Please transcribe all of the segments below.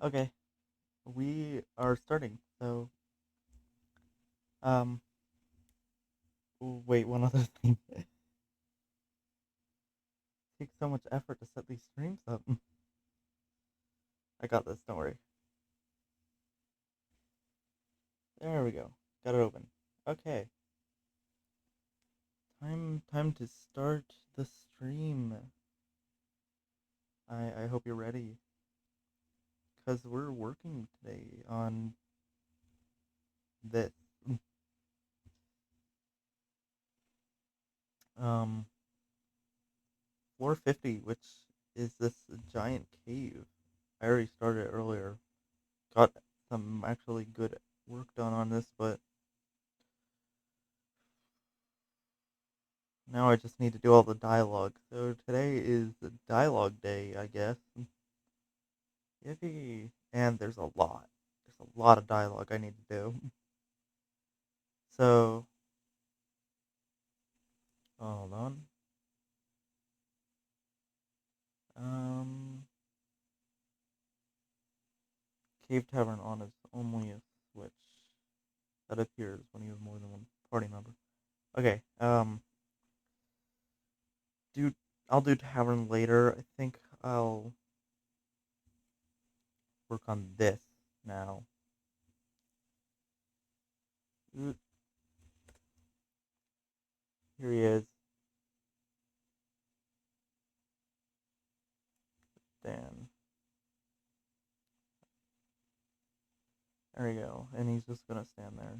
Okay, we are starting. Um, wait, one other thing. It takes so much effort to set these streams up. I got this, don't worry. There we go. Got it open. Okay, time to start the stream. I hope you're ready, cause we're working today on this. Um, Floor 50, which is this giant cave. I already started earlier. Got some actually good work done on this, but now I just need to do all the dialogue. So today is the dialogue day, I guess. Yippee! And there's a lot. There's a lot of dialogue I need to do. So, hold on. Um, Cave Tavern on is only a switch that appears when you have more than one party member. Okay, do I'll do Tavern later. I think I'll work on this now. Here he is. Dan. There we go. And he's just gonna stand there.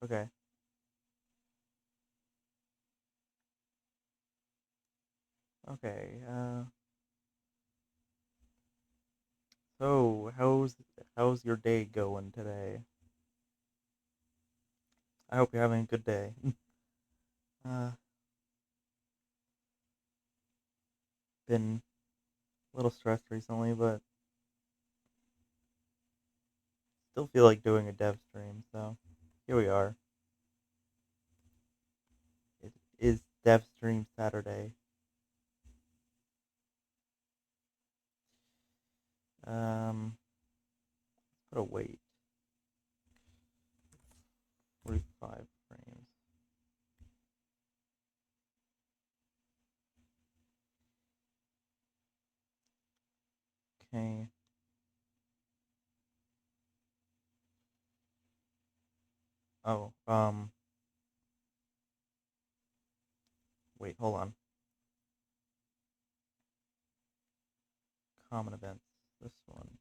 Okay. Okay. So how's your day going today? I hope you're having a good day. uh, Been a little stressed recently, but still feel like doing a dev stream. So here we are. It is dev stream Saturday. Put a wait. 45 frames. Okay. Oh, wait, hold on. Common events. This one.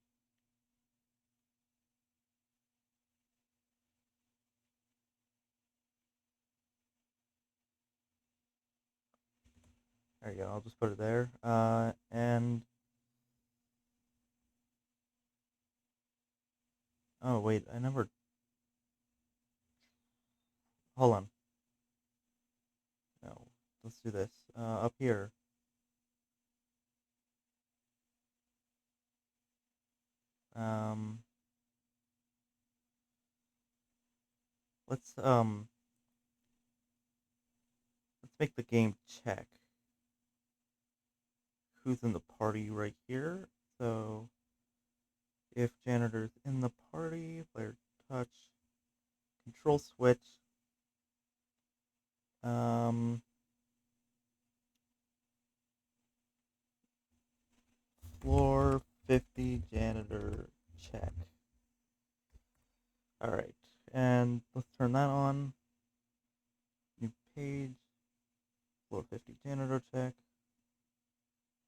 There you go. I'll just put it there. And oh wait, I never. Hold on. No, let's do this. Up here. Um, let's um, let's make the game check who's in the party right here. So if janitor's in the party, player touch, control switch. Um, Floor 50 janitor check. All right, and let's turn that on. New page. Floor 50 janitor check.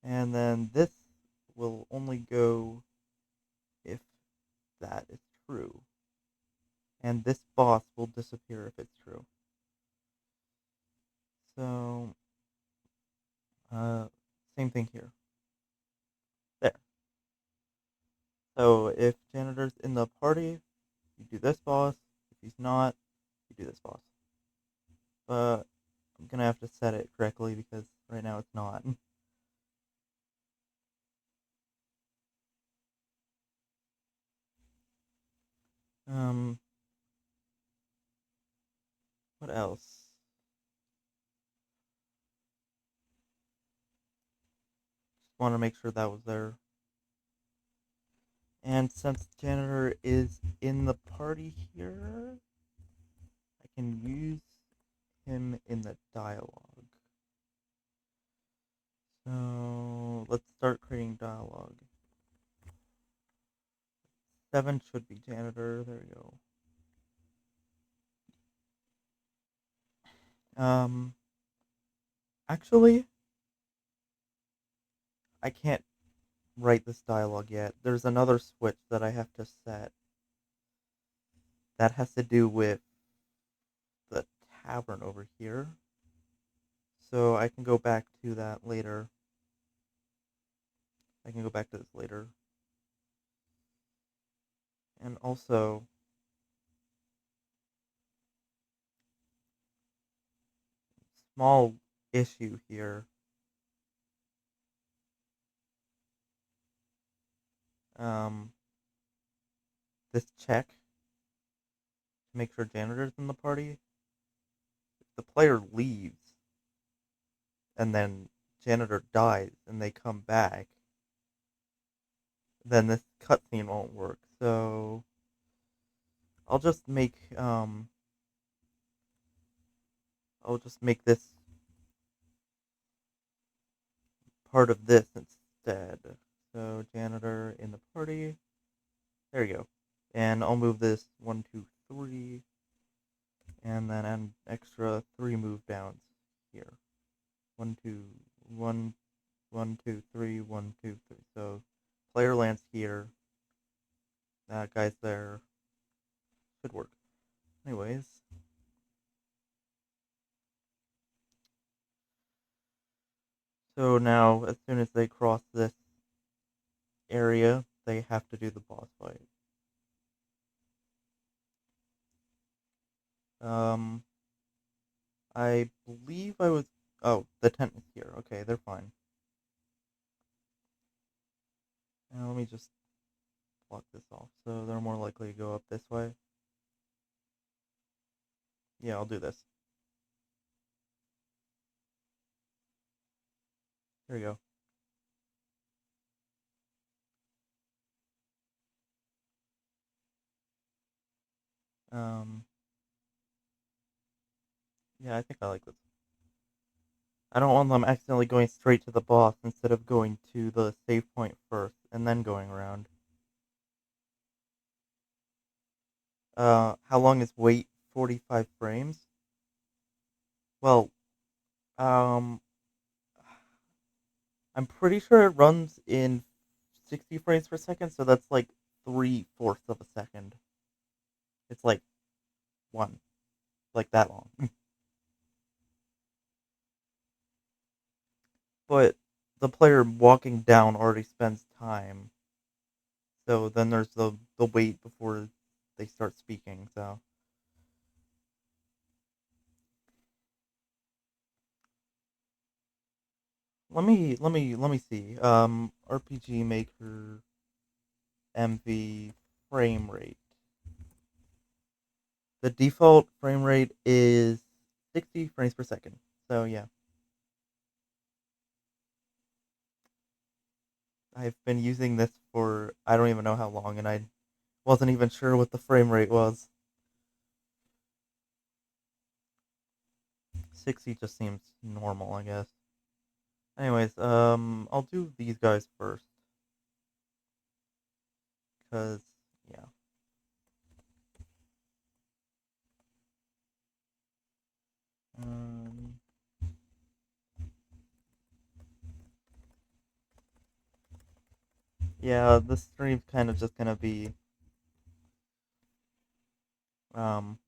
And then this will only go if that is true. And this boss will disappear if it's true. So, uh, same thing here. There. So if janitor's in the party, you do this boss. If he's not, you do this boss. But I'm gonna have to set it correctly because right now it's not. Um, what else? want to make sure that was there. And since janitor is in the party here, I can use him in the dialogue. So let's start creating dialogue. 7 should be janitor. There we go. Actually, I can't write this dialogue yet. There's another switch that I have to set. That has to do with the tavern over here. So I can go back to that later. I can go back to this later. And also, small issue here. This check to make sure janitor's in the party. If the player leaves and then janitor dies and they come back, then this cutscene won't work. So I'll just make this part of this instead. So janitor in the party. There you go. And I'll move this 1, 2, 3, and then an extra 3 move downs here. 1, 2, 1, 1, 2, 3, 1, 2, 3. So player lands here. That guy's there. Should work. Anyways. So now, as soon as they cross this area, they have to do the boss fight. I believe I was... Oh, the tent is here. Okay, they're fine. Now let me just block this off, so they're more likely to go up this way. Yeah, I'll do this. There you go. Yeah, I think I like this. I don't want them accidentally going straight to the boss instead of going to the save point first and then going around. How long is wait? 45 frames? Well, um, I'm pretty sure it runs in 60 frames per second, so that's like 3/4 of a second. It's like one, like that long. But the player walking down already spends time, so then there's the wait before they start speaking. So let me see. RPG Maker MV frame rate. The default frame rate is 60 frames per second. So yeah, I've been using this for I don't even know how long, and I wasn't even sure what the frame rate was. 60 just seems normal, I guess. Anyways, I'll do these guys first, cause yeah. Um, yeah, this stream's kind of just gonna be um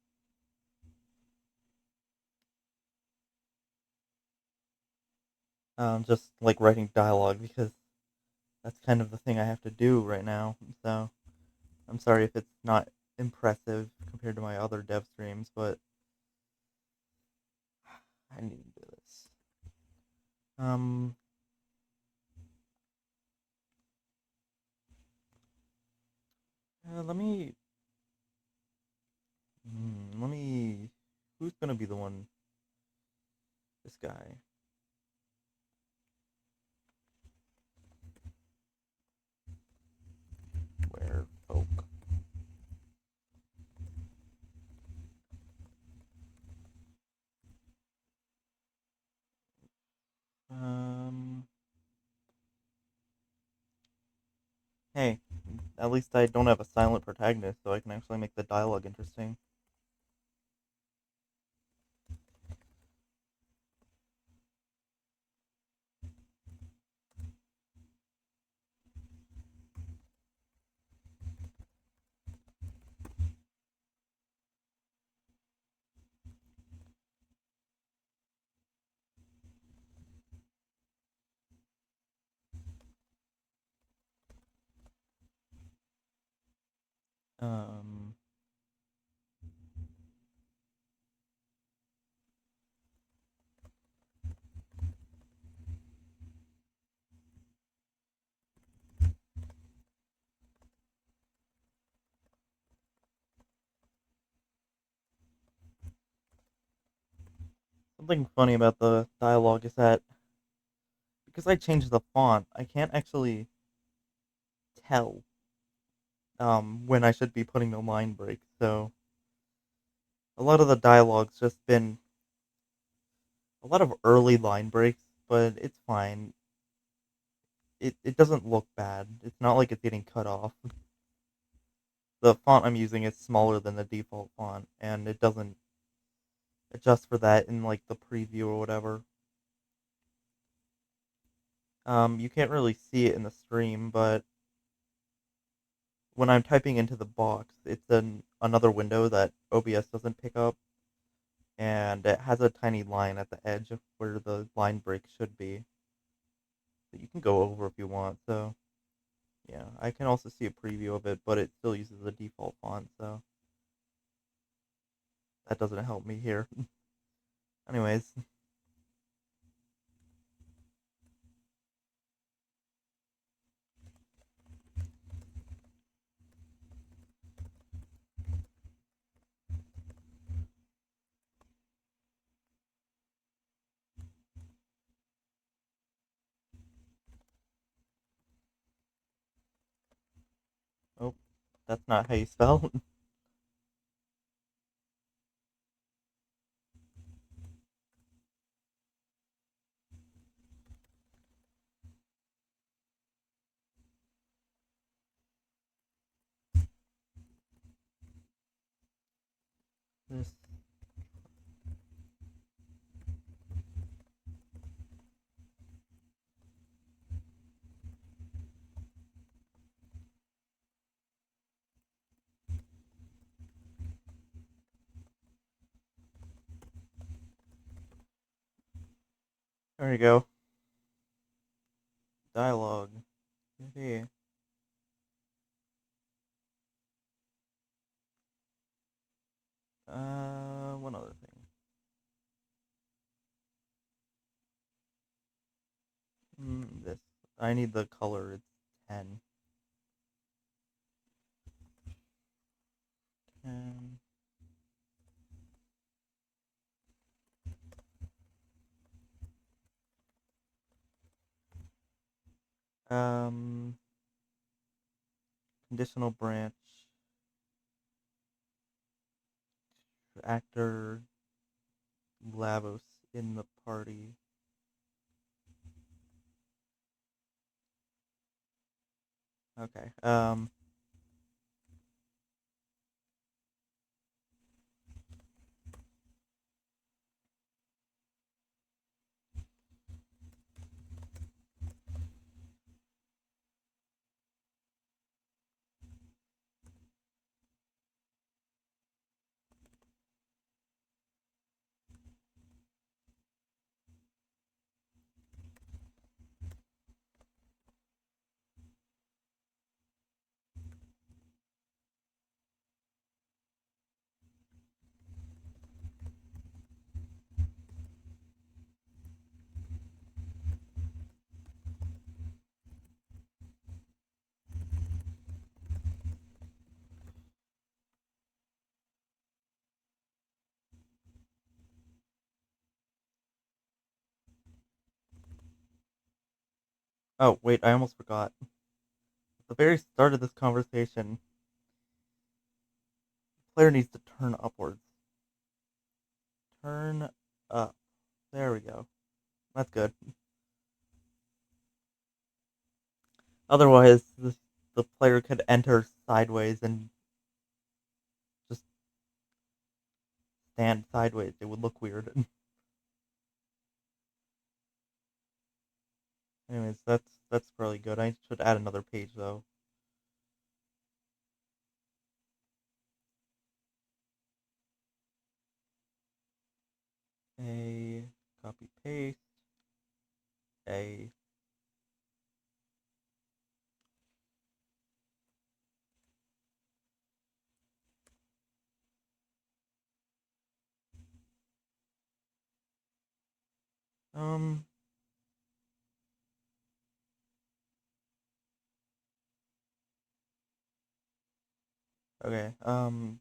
just like writing dialogue because that's kind of the thing I have to do right now. So I'm sorry if it's not impressive compared to my other dev streams, but I need to do this. Um, let me, let me. Who's gonna be the one? This guy. at least I don't have a silent protagonist, so I can actually make the dialogue interesting. Um, Something funny about the dialogue is that because I changed the font, I can't actually tell when I should be putting the line break. So a lot of the dialogue's just been a lot of early line breaks, but it's fine. It doesn't look bad. It's not like it's getting cut off. The font I'm using is smaller than the default font, and it doesn't adjust for that in like the preview or whatever. You can't really see it in the stream, but when I'm typing into the box, it's another window that OBS doesn't pick up, and it has a tiny line at the edge of where the line break should be that you can go over if you want. So yeah, I can also see a preview of it, but it still uses the default font, so that doesn't help me here. Anyways, oh, that's not how you spell. This, there you go. Dialogue. Okay. One other thing. This. I need the color. It's 10. 10. Um, Conditional branch. Actor Lavos in the party. Okay. Oh, wait, I almost forgot. At the very start of this conversation, the player needs to turn upwards. Turn up. There we go. That's good. Otherwise, the the player could enter sideways and just stand sideways. It would look weird. Anyways, that's really good. I should add another page though. A copy paste. A um okay,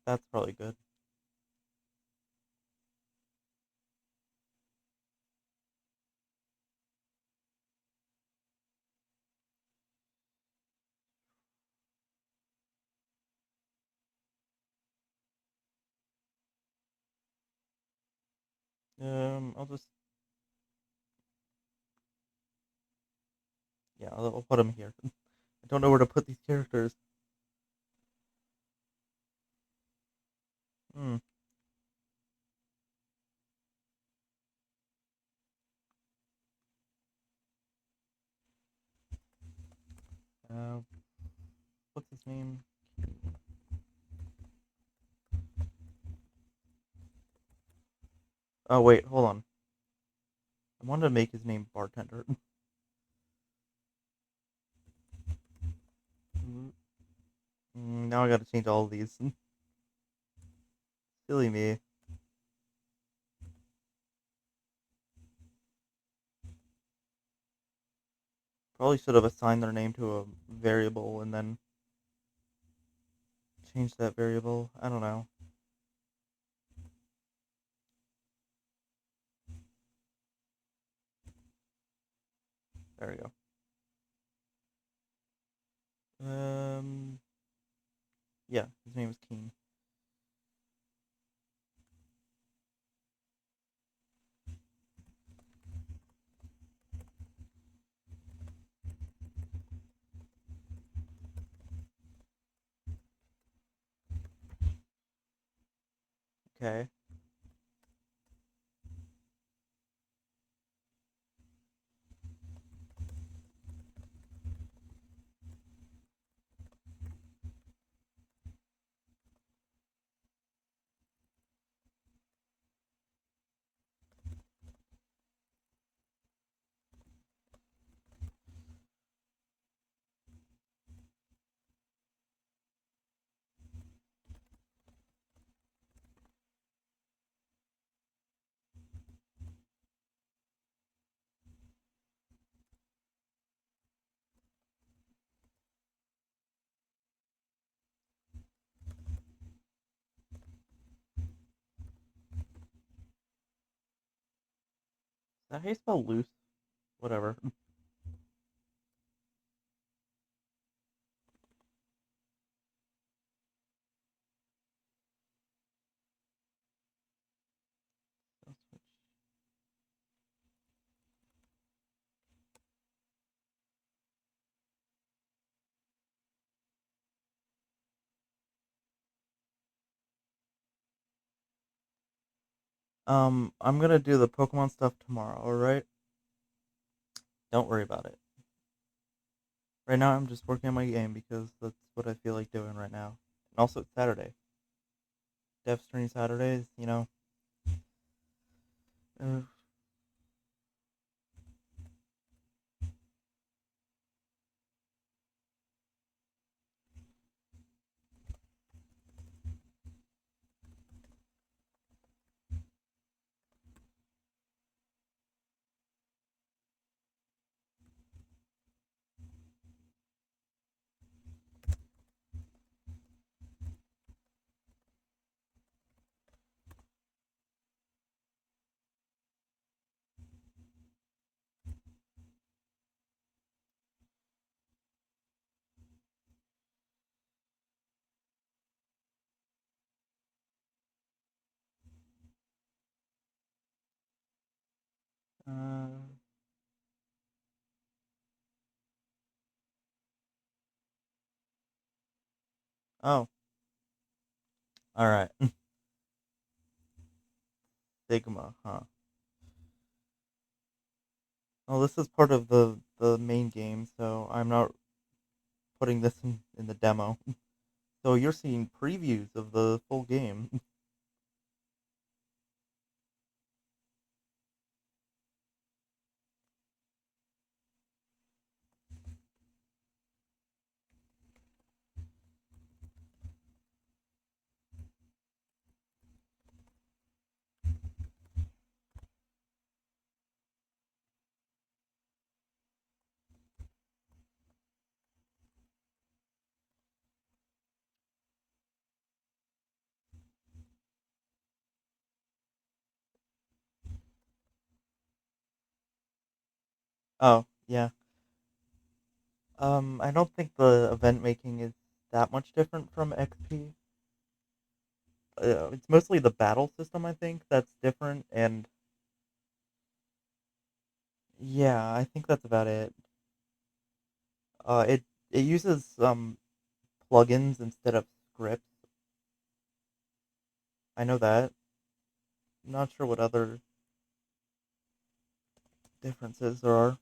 that's probably good. I'll just yeah, I'll put them here. I don't know where to put these characters. Hmm. Uh, what's his name? Oh wait, hold on. I wanted to make his name bartender. Now I gotta change all of these. Silly me. Probably should have assigned their name to a variable and then changed that variable. I don't know. There we go. Um, yeah, his name is King. Okay. Is that how you spell loose? Whatever. I'm gonna do the Pokemon stuff tomorrow, alright? Don't worry about it. Right now, I'm just working on my game because that's what I feel like doing right now. And also, it's Saturday. Dev stream Saturdays, you know. Uh, Oh, alright. Sigma, huh. Well, this is part of the main game, so I'm not putting this in the demo. So you're seeing previews of the full game. Oh, yeah. I don't think the event making is that much different from XP. It's mostly the battle system, I think, that's different, and yeah, I think that's about it. It uses plugins instead of scripts. I know that. Not sure what other differences there are.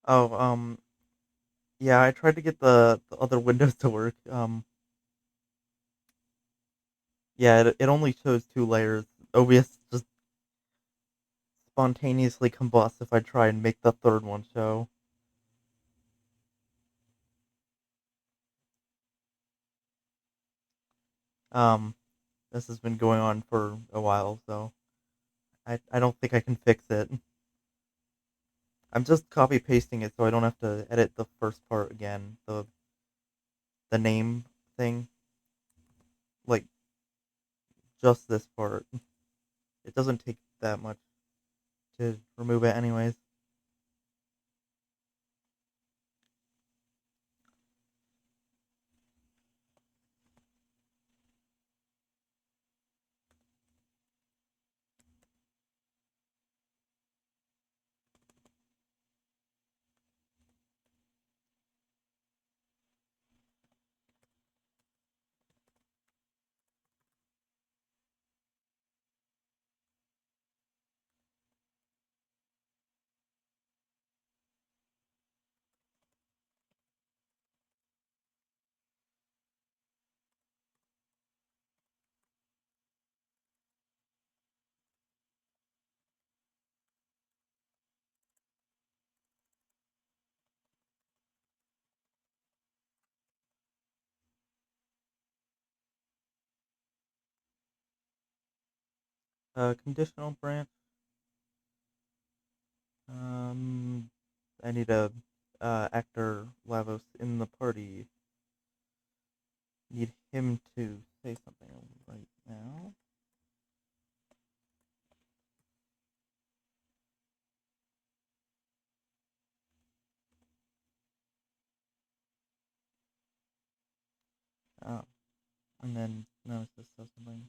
Oh, yeah, I tried to get the other windows to work. Yeah, it only shows two layers. OBS just spontaneously combusts if I try and make the third one show. Um, this has been going on for a while, so I don't think I can fix it. I'm just copy pasting it so I don't have to edit the first part again. The name thing, like just this part. It doesn't take that much to remove it anyways. Conditional branch. Um, I need a actor Lavos in the party. Need him to say something right now. Oh, and then Nemesis says something.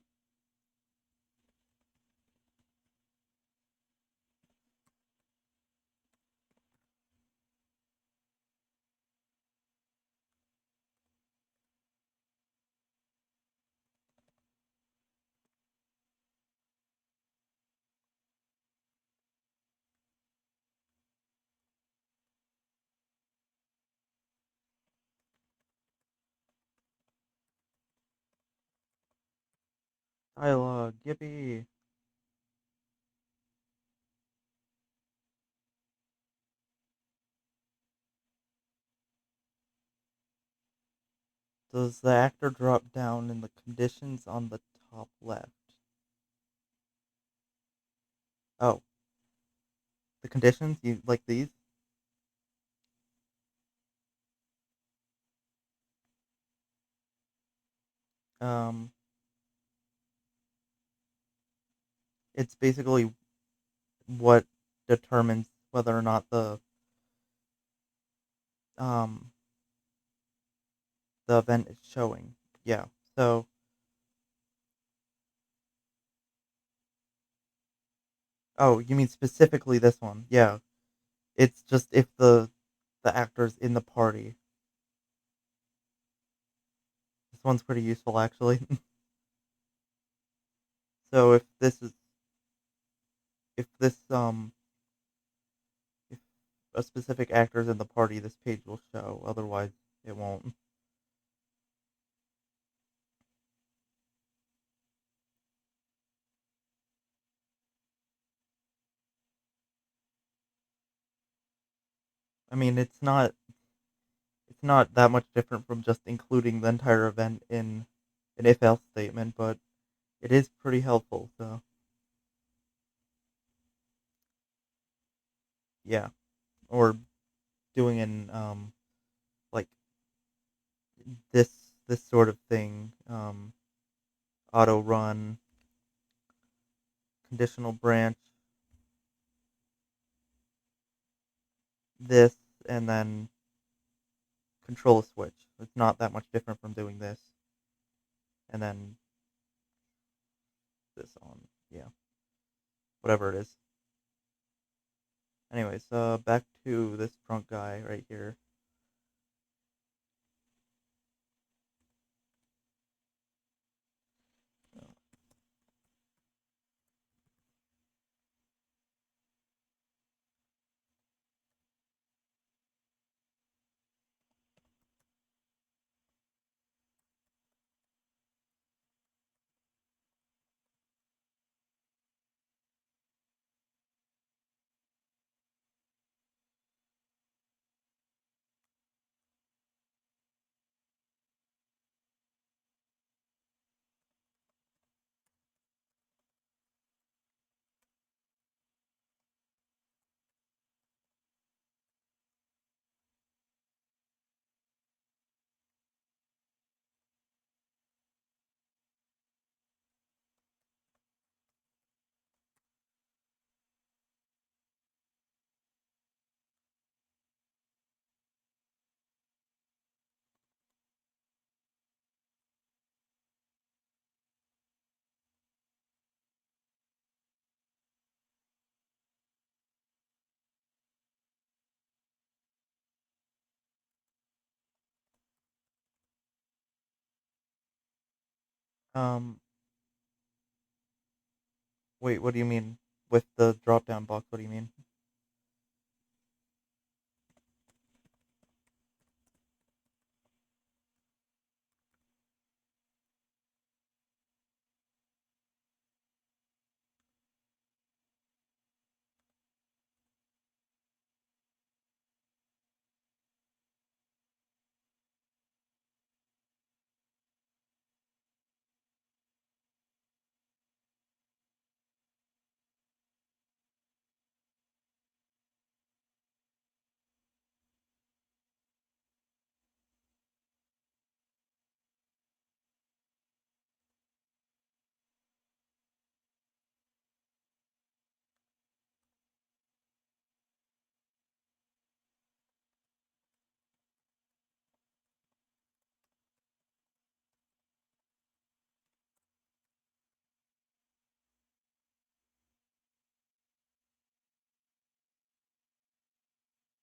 Dialogue, yippee! Does the actor drop down in the conditions on the top left? Oh, the conditions? You like these? Um, it's basically what determines whether or not um the event is showing. Yeah. So, oh, you mean specifically this one? Yeah. It's just if the actor's in the party. This one's pretty useful actually. So if this if a specific actor's in the party, this page will show. Otherwise, it won't. I mean, it's not that much different from just including the entire event in an if else statement, but it is pretty helpful. So yeah, or doing an like this this sort of thing, auto run, conditional branch, this, and then control a switch. It's not that much different from doing this, and then this on, yeah, whatever it is. Anyways, back to this drunk guy right here. Um, Wait, what do you mean with the drop down box? What do you mean?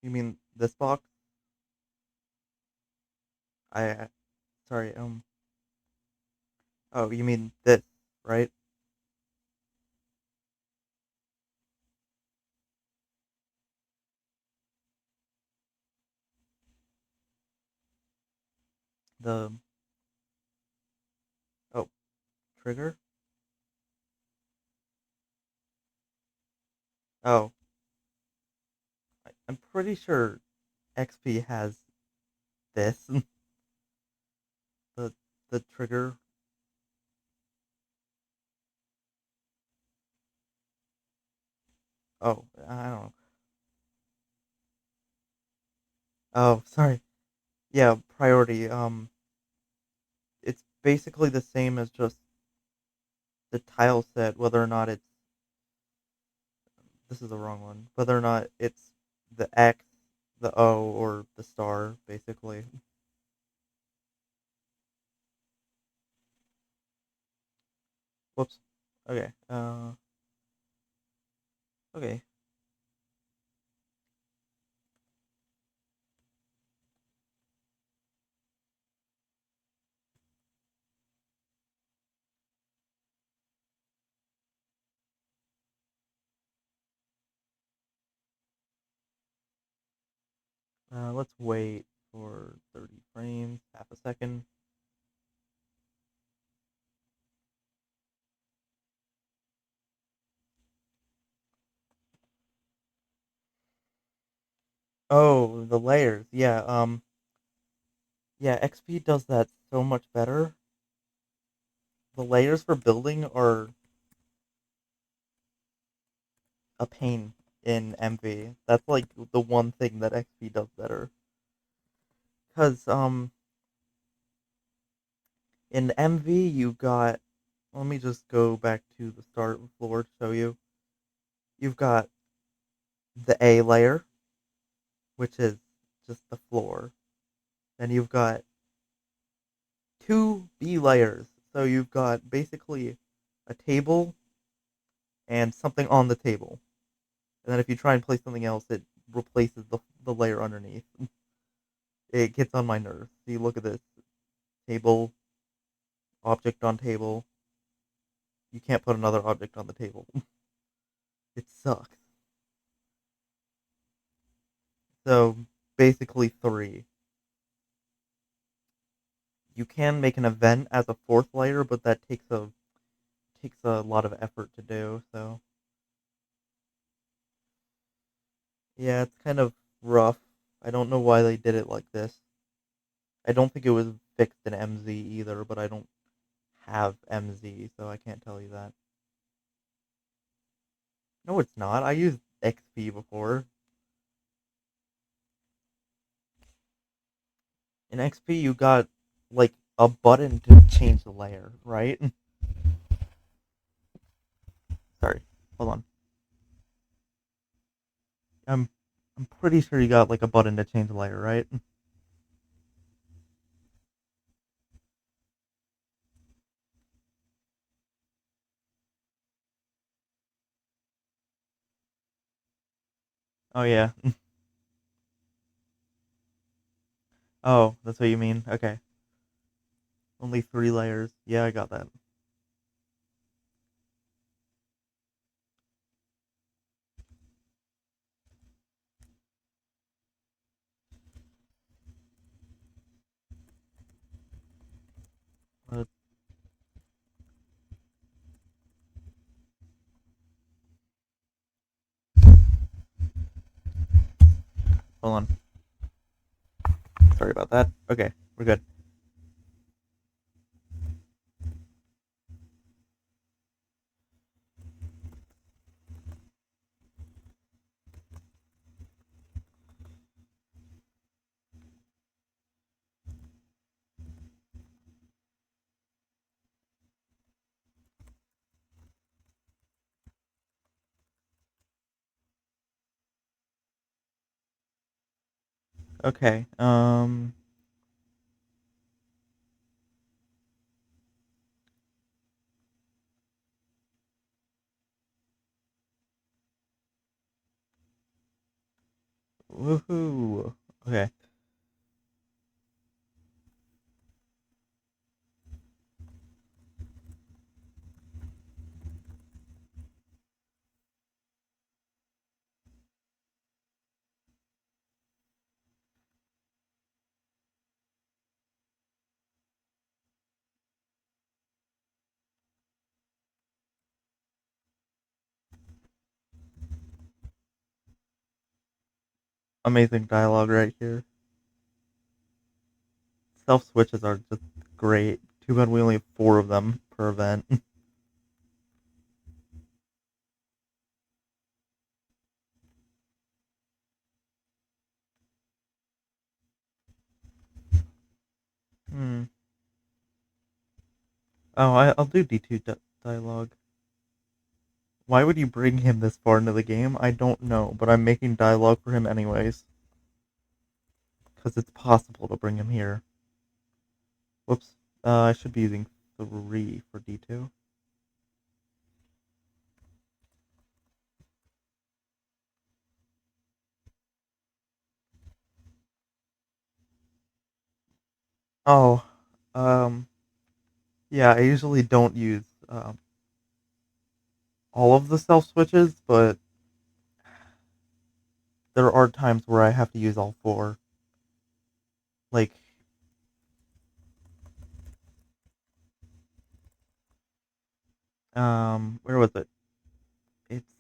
You mean this box? I sorry. Oh, you mean this, right? The oh trigger. Oh, I'm pretty sure XP has this. the the trigger. Oh, I don't know. Oh, sorry. Yeah, priority. It's basically the same as just the tile set, whether or not it's, this is the wrong one, whether or not it's the X, the O, or the star, basically. Whoops. Okay. Okay. Let's wait for 30 frames, half a second. Oh, the layers. Yeah, XP does that so much better. The layers for building are a pain in MV. That's like the one thing that XP does better. Cause in MV you got, let me just go back to the start floor to show you. You've got the A layer, which is just the floor. Then you've got two B layers. So you've got basically a table and something on the table. And then if you try and place something else, it replaces the layer underneath. It gets on my nerves. See, look at this. Table, object on table. You can't put another object on the table. It sucks. So basically three. You can make an event as a fourth layer, but that takes a lot of effort to do. So yeah, it's kind of rough. I don't know why they did it like this. I don't think it was fixed in MZ either, but I don't have MZ, so I can't tell you that. No, it's not. I used XP before. In XP, you got like a button to change the layer, right? Sorry, hold on. I'm I'm pretty sure you got like a button to change the layer, right? Oh yeah. Oh, that's what you mean. Okay. Only three layers. Yeah, I got that. Uh, hold on. Sorry about that. Okay, we're good. Okay. Woohoo. Okay. Amazing dialogue right here. Self switches are just great. Too bad we only have four of them per event. Hmm. Oh, I'll do D2 dialogue. Why would you bring him this far into the game? I don't know, but I'm making dialogue for him anyways. Because it's possible to bring him here. Whoops. I should be using 3 for D2. Oh, um, yeah, I usually don't use all of the self switches, but there are times where I have to use all 4. Like, where was it? It's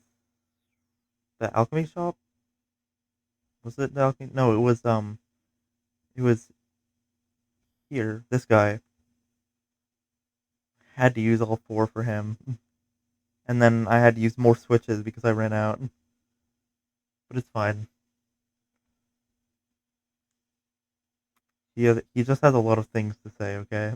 the alchemy shop? Was it the alchemy? No, it was here. This guy had to use all 4 for him. And then I had to use more switches because I ran out. But it's fine. He just has a lot of things to say, okay?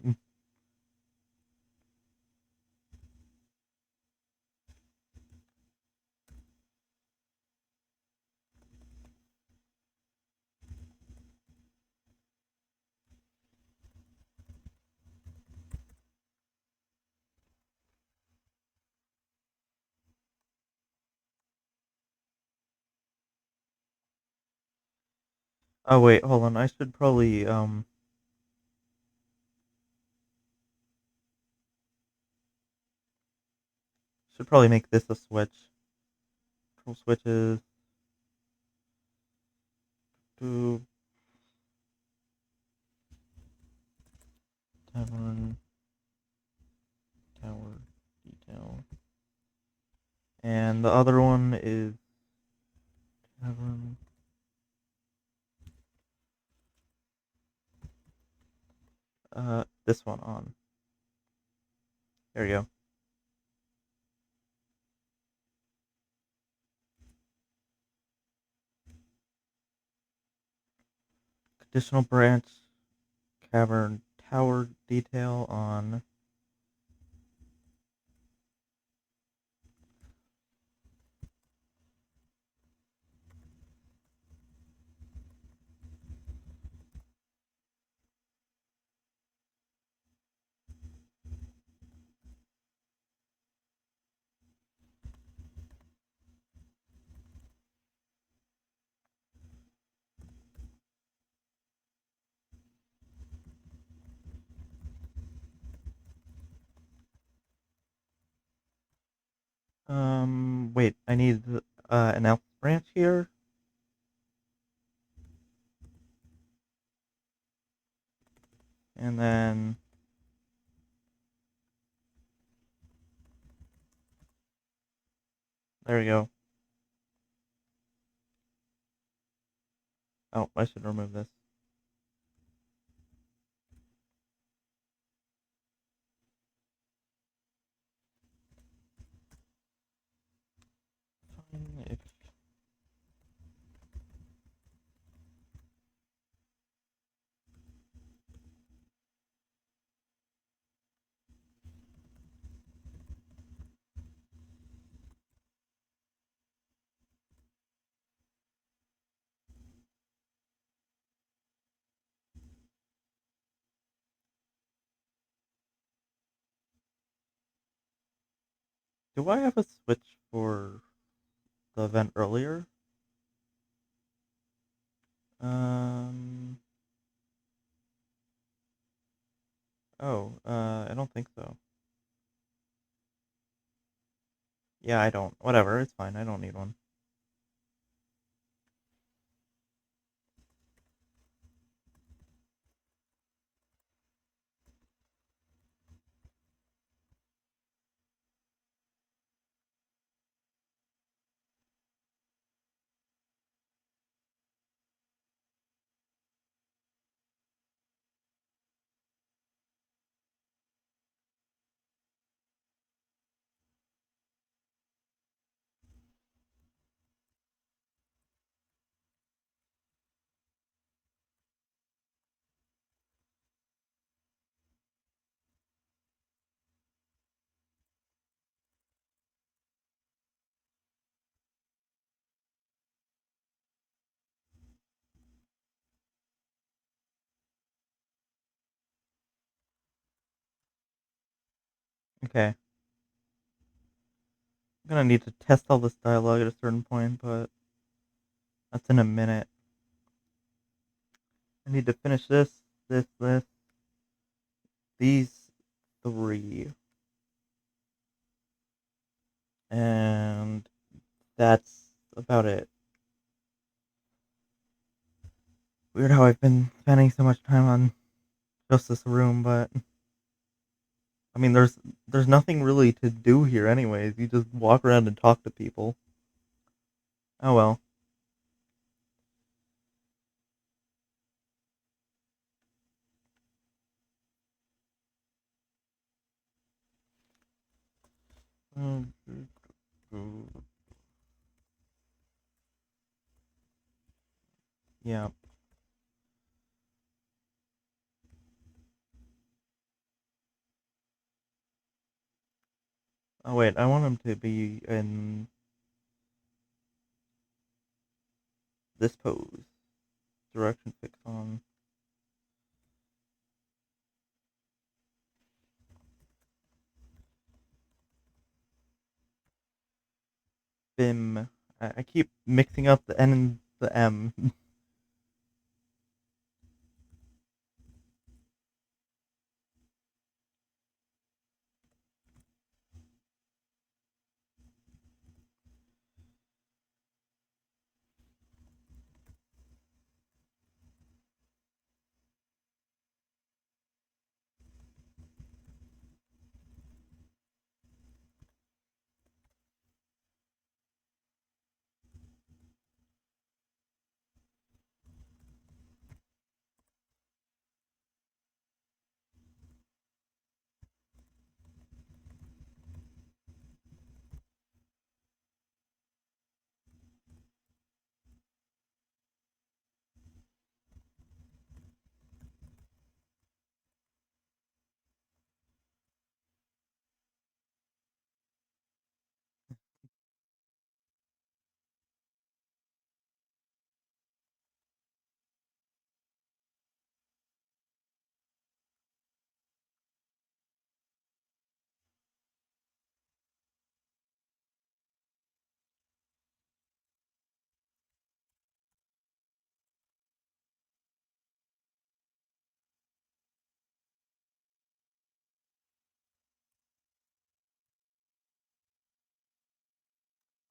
Oh wait, hold on. I should probably make this a switch. Control switches to tavern tower detail. And the other one is tavern this one on. There you go. Additional branch cavern tower detail on. Wait, I need an elf branch here, and then there we go. Oh, I should remove this. If do I have a switch for the event earlier? Um. Oh. I don't think so. Yeah, I don't. Whatever. It's fine. I don't need one. Okay. I'm gonna need to test all this dialogue at a certain point, but that's in a minute. I need to finish this, these three, and that's about it. Weird how I've been spending so much time on just this room, but I mean, there's nothing really to do here, anyways. You just walk around and talk to people. Oh well. Yeah. Oh wait, I want him to be in this pose. Direction fix on. Bim. I keep mixing up the N and the M.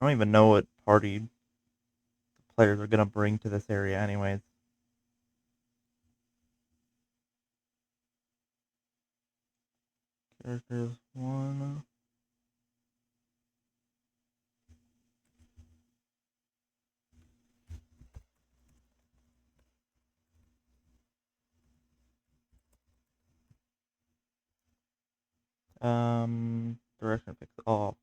I don't even know what party the players are gonna bring to this area, anyways. Characters one. Direction fix off.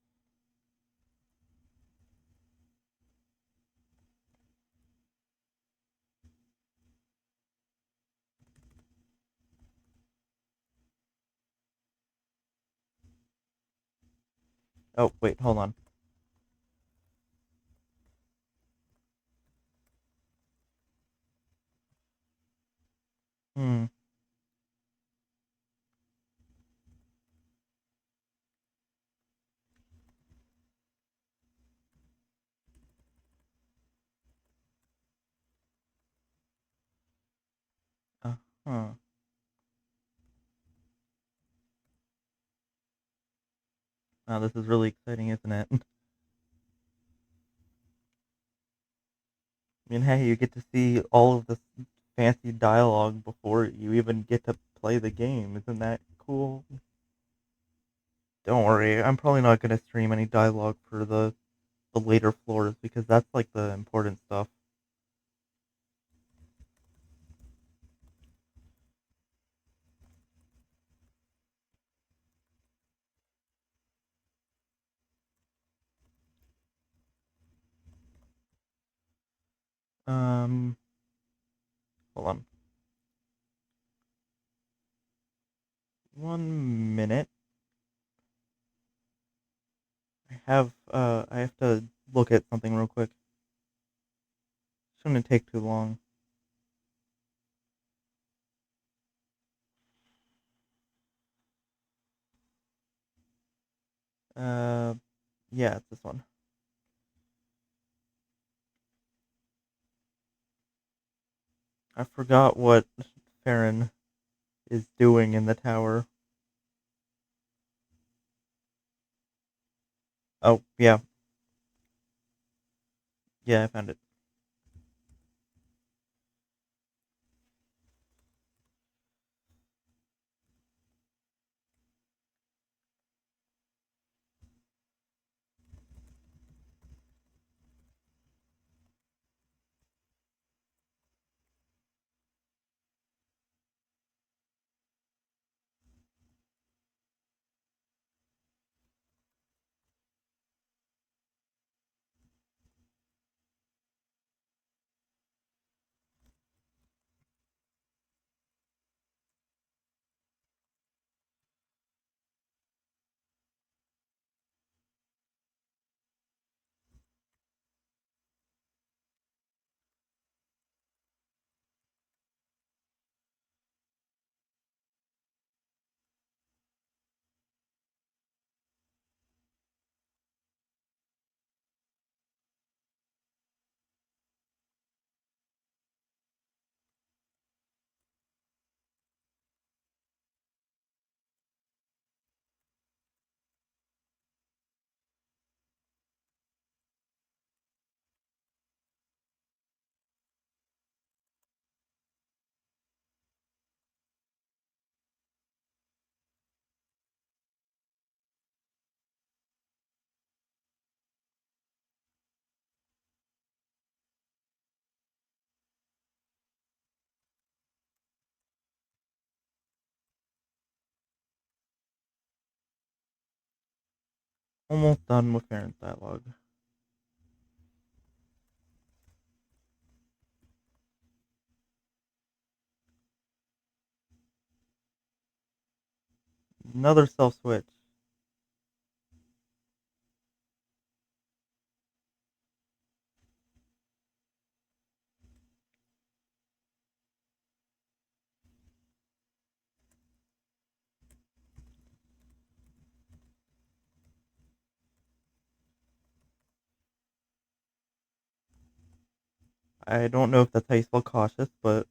Oh wait, hold on. Hmm. Huh. Wow, this is really exciting, isn't it? I mean, hey, you get to see all of this fancy dialogue before you even get to play the game. Isn't that cool? Don't worry, I'm probably not gonna stream any dialogue for the later floors because that's like the important stuff. Um, hold on. 1 minute. I have to look at something real quick. Shouldn't take too long. Uh, yeah, it's this one. I forgot what Farron is doing in the tower. Oh, yeah. Yeah, I found it. Almost done with Farron's dialogue. Another self switch. I don't know if that's how you spell cautious, but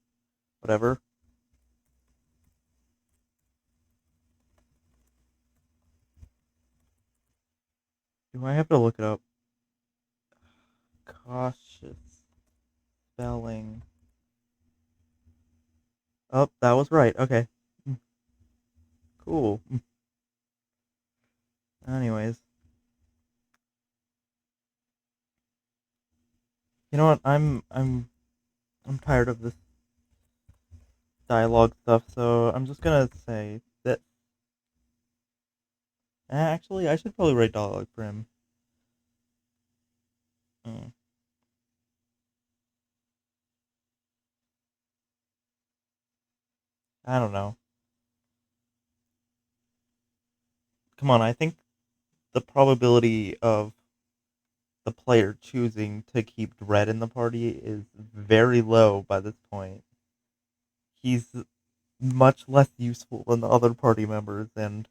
whatever. Do I have to look it up? Cautious spelling. Oh, that was right. Okay. Cool. Anyways, you know what? I'm tired of this dialogue stuff, so I'm just gonna say that. Actually, I should probably write dialogue for him. Mm, I don't know. Come on, I think the probability of the player choosing to keep Dredd in the party is very low by this point. He's much less useful than the other party members, and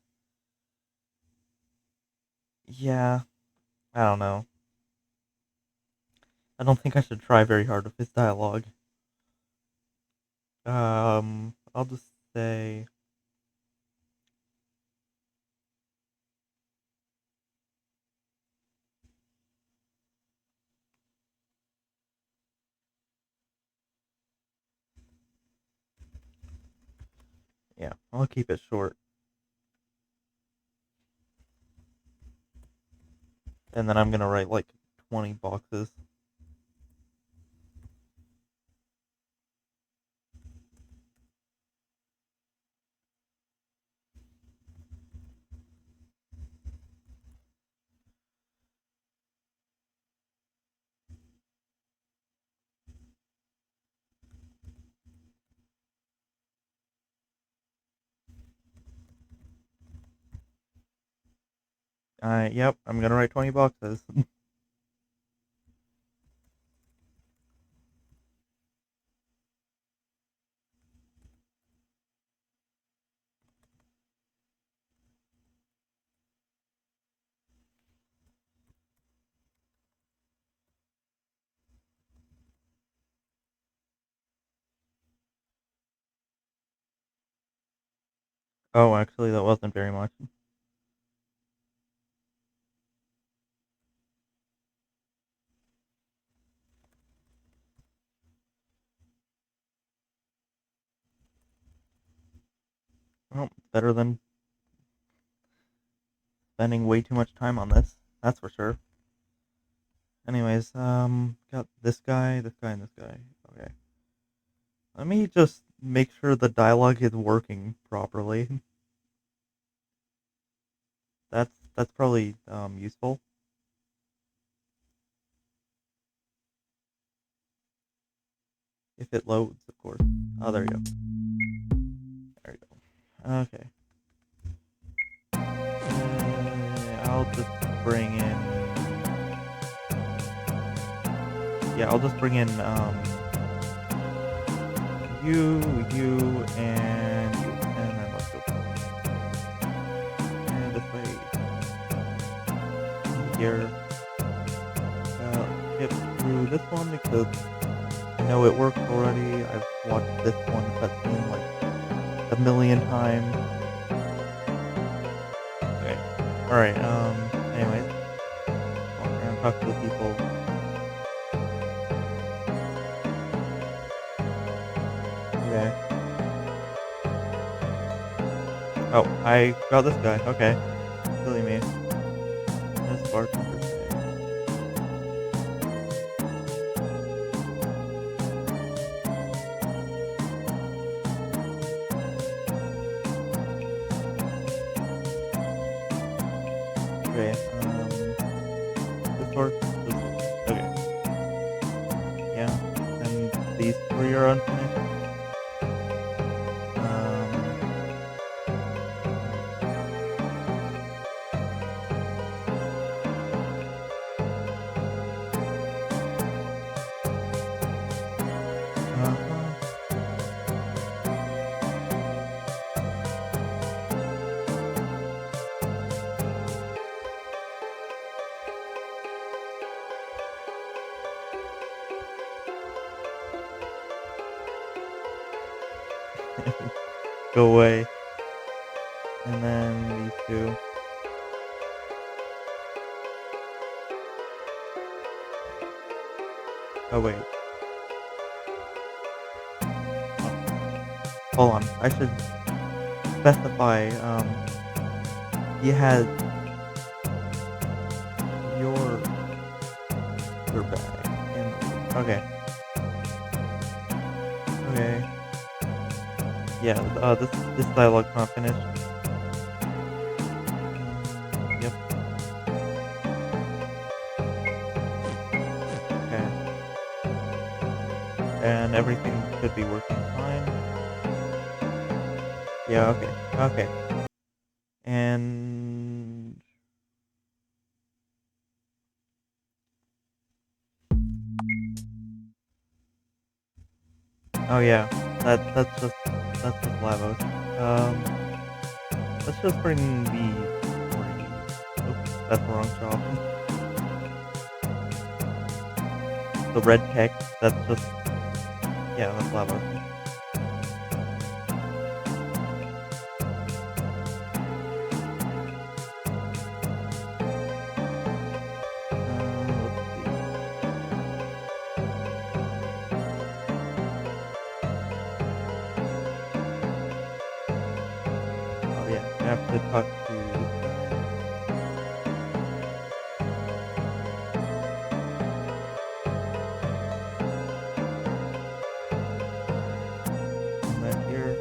yeah, I don't know. I don't think I should try very hard with his dialogue. I'll just say, yeah, I'll keep it short, and then I'm gonna write like 20 boxes. Yep, I'm gonna write 20 boxes. Oh, actually, that wasn't very much. Well, it's better than spending way too much time on this. That's for sure. Anyways, got this guy, and this guy. Okay. Let me just make sure the dialogue is working properly. That's probably useful. If it loads, of course. Oh, there you go. There you go. Okay. I'll just bring in. Yeah, I'll just bring in you, and then let's go. And this way here. Skip through this one because I know it works already. I've watched this one cutscene like a million times. Okay. Alright, anyways. Walk around, talk to the people. Okay. Oh, I got this guy. Okay. Silly me. This bartender guy. Okay, this works. Okay. Yeah. And these three are unfinished. Uh-huh. Go away. And then these two. Oh, wait. Hold on. I should specify, you had your your bag in. Okay. Okay. Yeah, this dialogue's not finished. Yep. Okay. And everything should be working fine. Yeah, okay. Okay. And oh yeah, that's just Lavos. Let's just bring these three. Oops, that's the wrong shop. The red text, that's just yeah, that's Lavos. Let's see. Oh yeah, I have to talk to this guy. Come back here.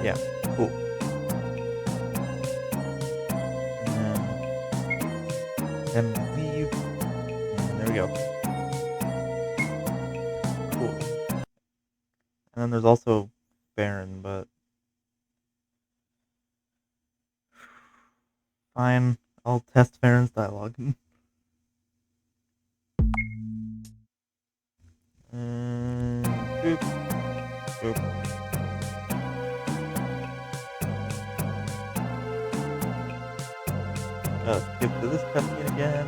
Yeah, cool. And then leave. And there we go. Cool. And then there's also Baron, but fine. I'll test Baron's dialogue. Boop, boop. Skip to this cutscene again.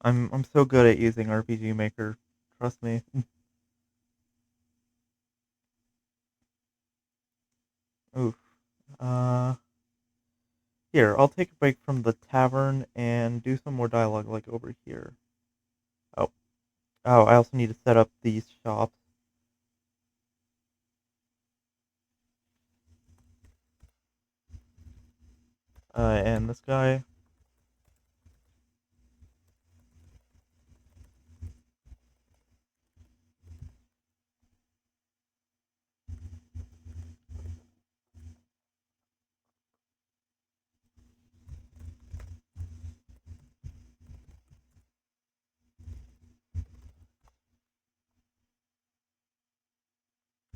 I'm so good at using RPG Maker. Trust me. Oof. Uh, Here, I'll take a break from the tavern and do some more dialogue like over here. Oh, I also need to set up these shops. And this guy.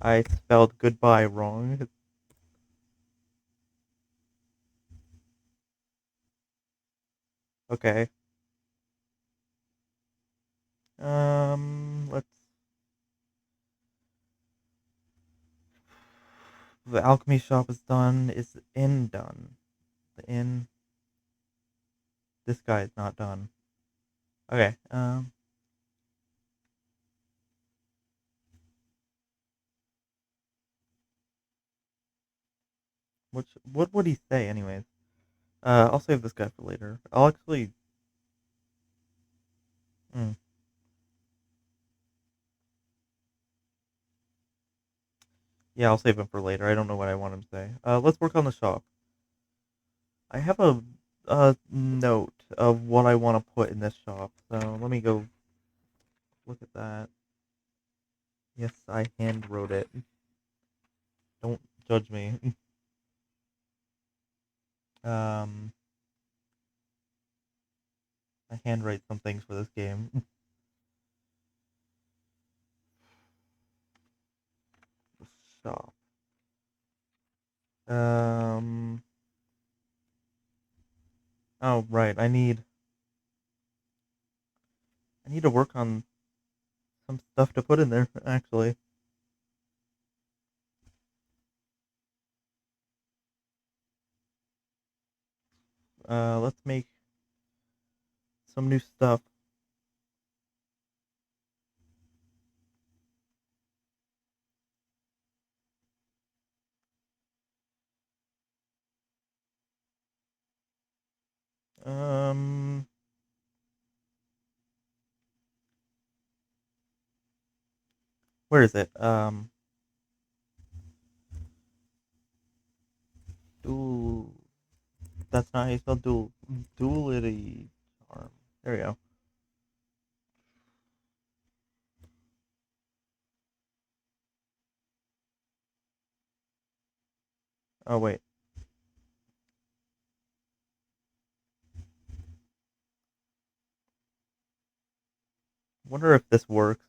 I spelled goodbye wrong. Okay. Let's. The alchemy shop is done. Is the inn done? The inn. This guy is not done. Okay. What would he say, anyways? I'll save this guy for later. I'll actually. Mm, yeah, I'll save him for later. I don't know what I want him to say. Let's work on the shop. I have a note of what I want to put in this shop. So let me go look at that. Yes, I hand wrote it. Don't judge me. Um, I handwrite some things for this game. Shop. Um. Oh right, I need to work on some stuff to put in there. Actually, let's make some new stuff. Um, where is it? Dual. That's not how you spell dual. Duality charm. There we go. Oh wait. Wonder if this works.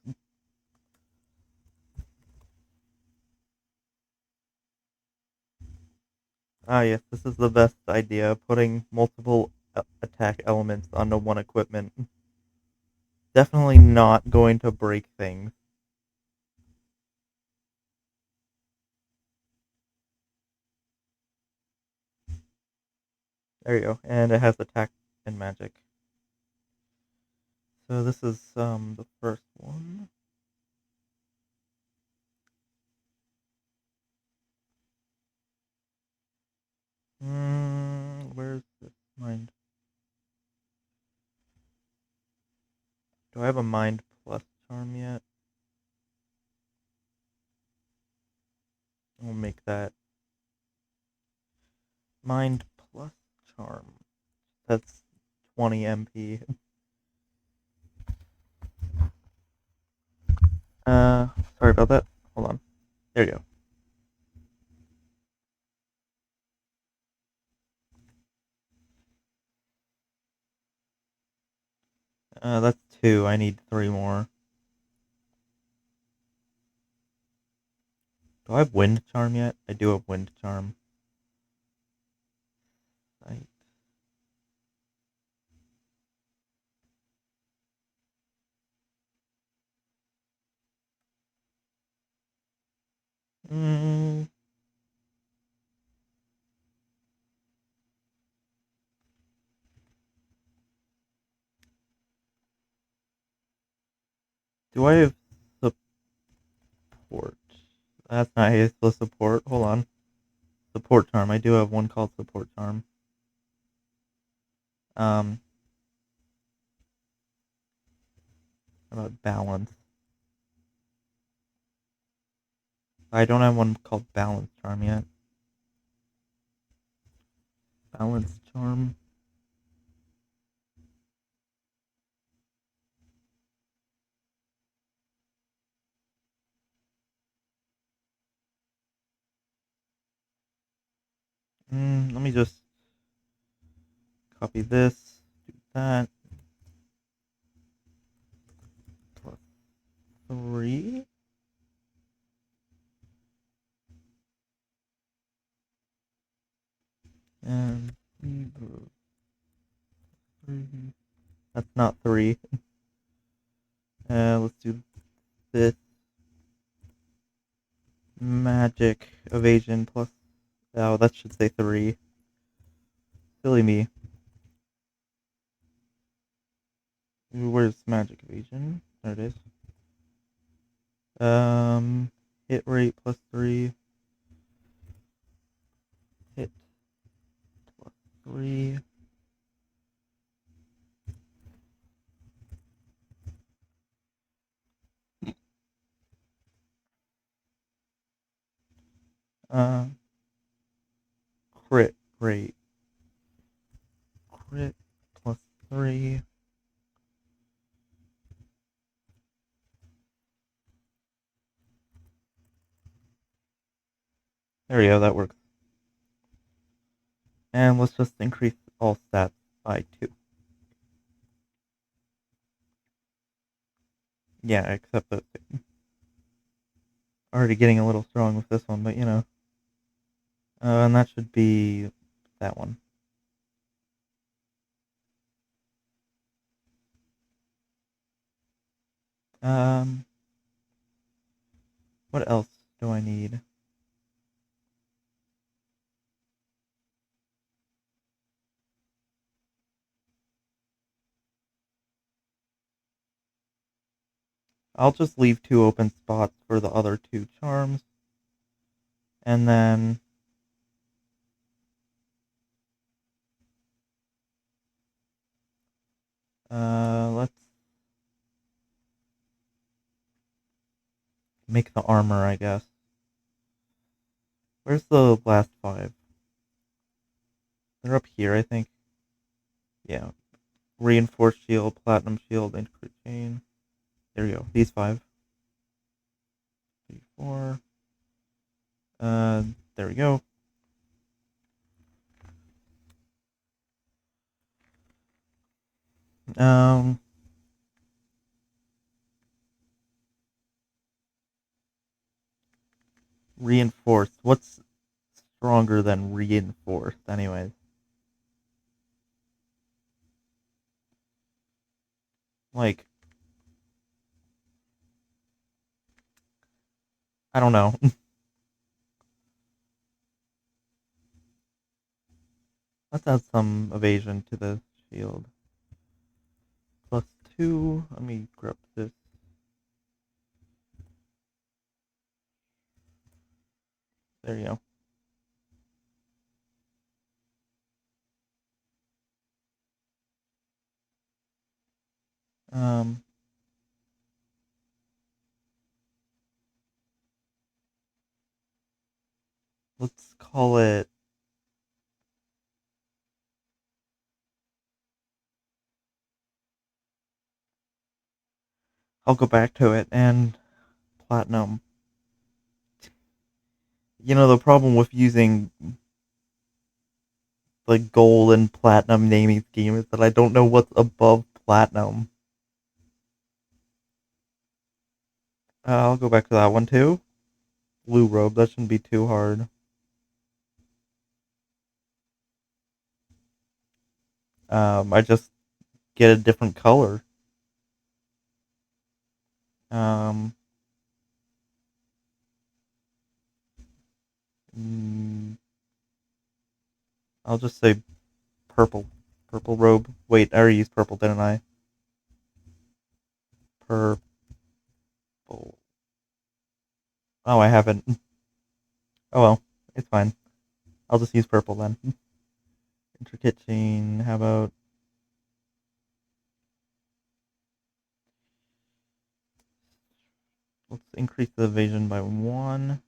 Ah, yes, this is the best idea. Putting multiple attack elements onto one equipment. Definitely not going to break things. There you go. And it has attack and magic. So this is the first one. Where's this mind? Do I have a mind plus charm yet? We'll make that mind plus charm. That's 20 MP. Uh, Sorry about that. Hold on. There you go. That's two. I need three more. Do I have wind charm yet? I do have wind charm. I, mm, Do I have support? That's not the support. Hold on. Support charm. I do have one called support charm. How about balance? I don't have one called balance charm yet. Balance charm. Let me just copy this, do that. Plus 3. And 3. That's not 3. Let's do this. Magic evasion plus. Oh, that should say 3. Silly me. Where's magic evasion? There it is. Hit rate plus 3. Hit plus 3. Crit rate. Crit plus 3. There we go, that works. And let's just increase all stats by 2. Yeah, except that already getting a little strong with this one, but you know. And that should be that one. What else do I need? I'll just leave 2 open spots for the other 2 charms. And then let's make the armor, I guess. Where's the last 5? They're up here, I think. Yeah. Reinforced shield, platinum shield, and crit chain. There we go. These 5. 3, 4. There we go. Reinforced. What's stronger than reinforced, anyways? Like, I don't know. Let's add some evasion to the shield. Plus 2. Let me grab this. There you go. Let's call it. I'll go back to it and platinum. You know, the problem with using the gold and platinum naming scheme is that I don't know what's above platinum. I'll go back to that one too. Blue robe, that shouldn't be too hard. I just get a different color. Um, I'll just say purple. Purple robe. Wait, I already used purple, didn't I? Purple. purple. Oh, I haven't. Oh well, it's fine. I'll just use purple then. Intricate chain. How about let's increase the evasion by 1.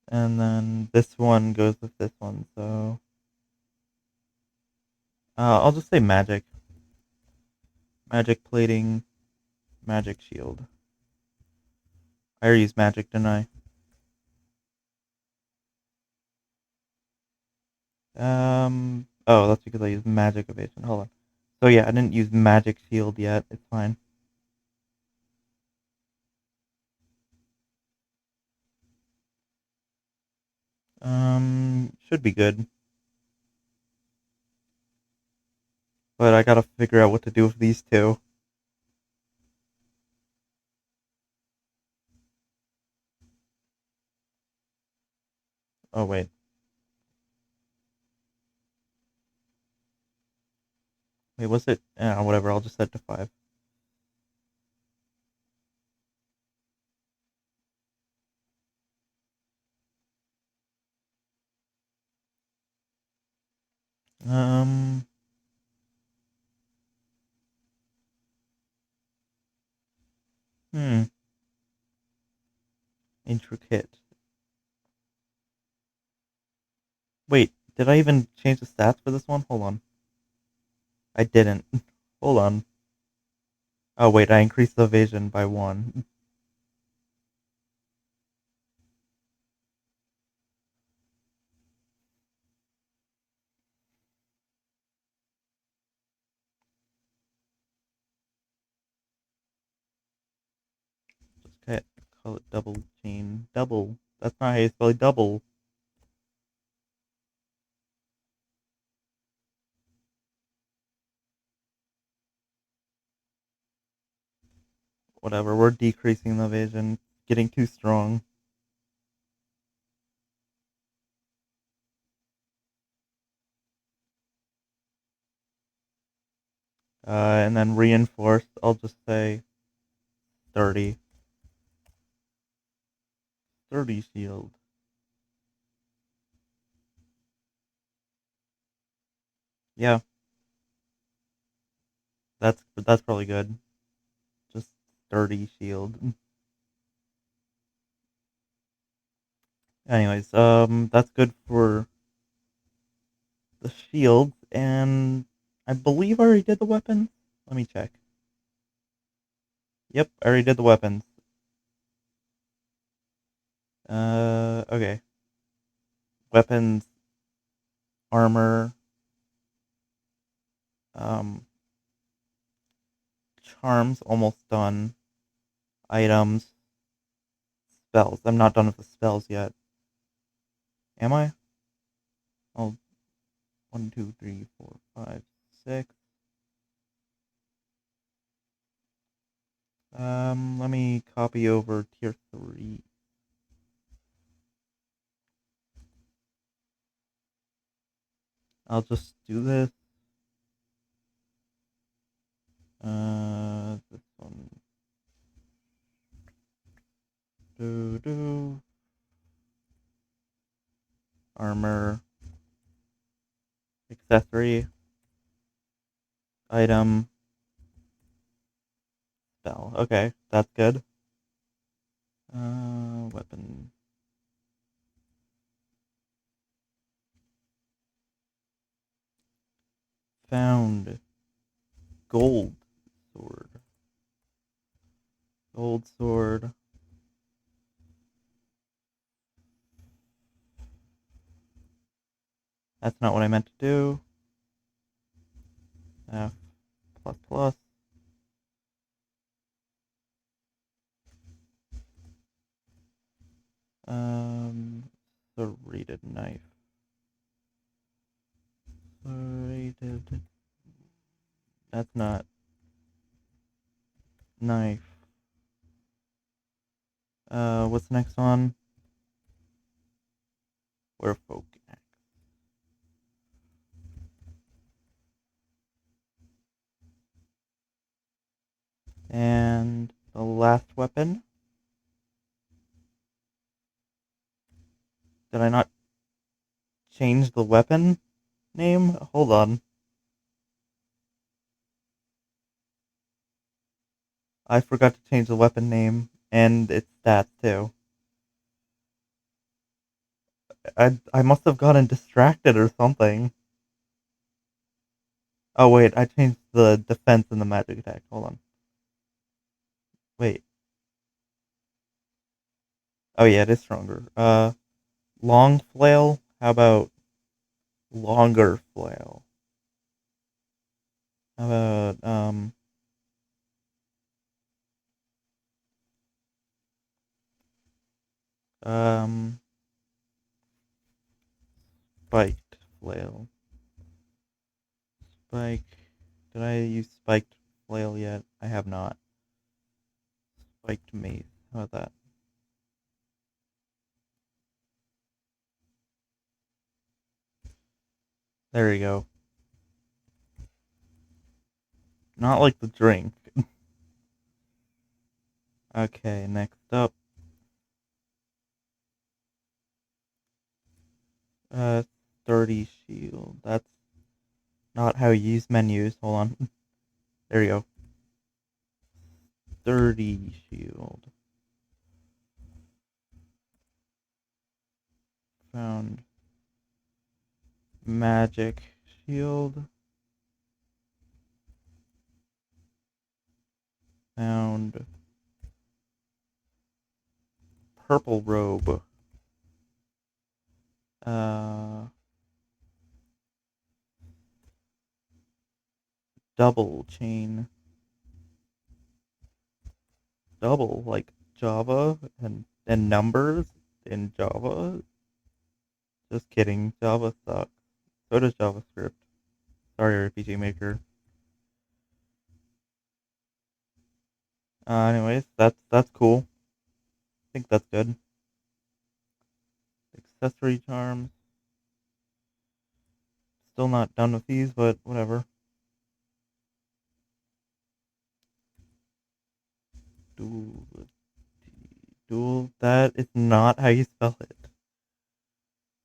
And then this one goes with this one, so I'll just say magic. Magic plating, magic shield. I already used magic, didn't I? Oh, that's because I used magic evasion. Hold on. So yeah, I didn't use magic shield yet. It's fine. Should be good. But I gotta figure out what to do with these two. Oh wait. Wait, was it? Whatever. I'll just set it to 5. Um. Hmm. Intricate. Wait, did I even change the stats for this one? Hold on. I didn't. Hold on. Oh wait, I increased the evasion by 1. Just call it double chain. Double. That's not how you spell double. Whatever. We're decreasing the evasion. Getting too strong. And then reinforced. I'll just say 30. 30 shield. Yeah, that's probably good. Just 30 shield. Anyways, that's good for the shield, and I believe I already did the weapons. Let me check. Yep, I already did the weapons. Okay. Weapons, armor, um, charms, almost done. Items, spells. I'm not done with the spells yet. Am I? Oh, 1, 2, 3, 4, 5, 6. Let me copy over tier 3. I'll just do this. This one. Do. Armor. Accessory. Item. Spell. Okay, that's good. Weapon. Found. Gold sword. Gold sword. That's not what I meant to do. F plus plus. Serrated knife. Serrated. That's not knife. What's the next one? Werfolk axe. And the last weapon. Did I not change the weapon name? Hold on. I forgot to change the weapon name and its stats too. I must have gotten distracted or something. Oh wait, I changed the defense and the magic attack. Hold on. Wait. Oh yeah, it is stronger. Long flail? How about longer flail? How about um spiked flail? Spike. Did I use spiked flail yet? I have not. Spiked mace. How about that? There you go. Not like the drink. Okay, next up. 30 shield. That's not how you use menus. Hold on. There you go. 30 shield. Found magic shield. Found purple robe. Uh, double chain. Double, like Java and numbers in Java. Just kidding. Java sucks. So does JavaScript. Sorry, RPG Maker. Anyways, that's cool. I think that's good. Accessory charms. Still not done with these, but whatever. Dual, dual. That is not how you spell it.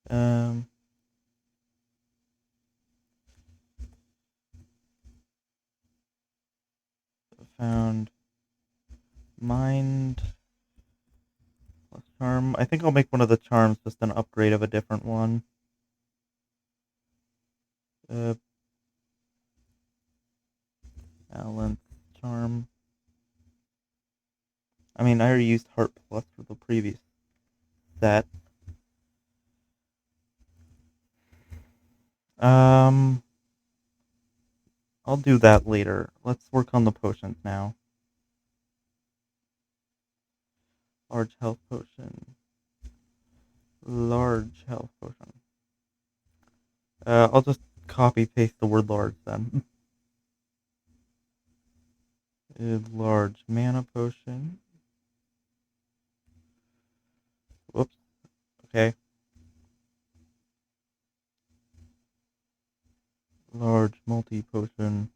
Um, found mind plus charm. I think I'll make one of the charms just an upgrade of a different one. Uh, balance charm. I mean, I already used heart plus for the previous set. Um, I'll do that later. Let's work on the potions now. Large health potion. Large health potion. I'll just copy paste the word large then. Large mana potion. Whoops. Okay. Large multi potion.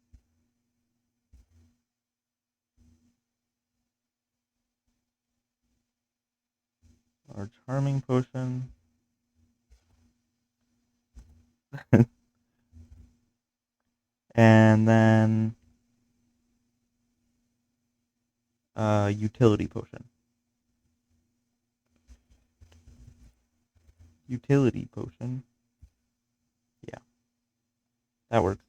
Large harming potion. And then utility potion. Utility potion. Yeah, that works.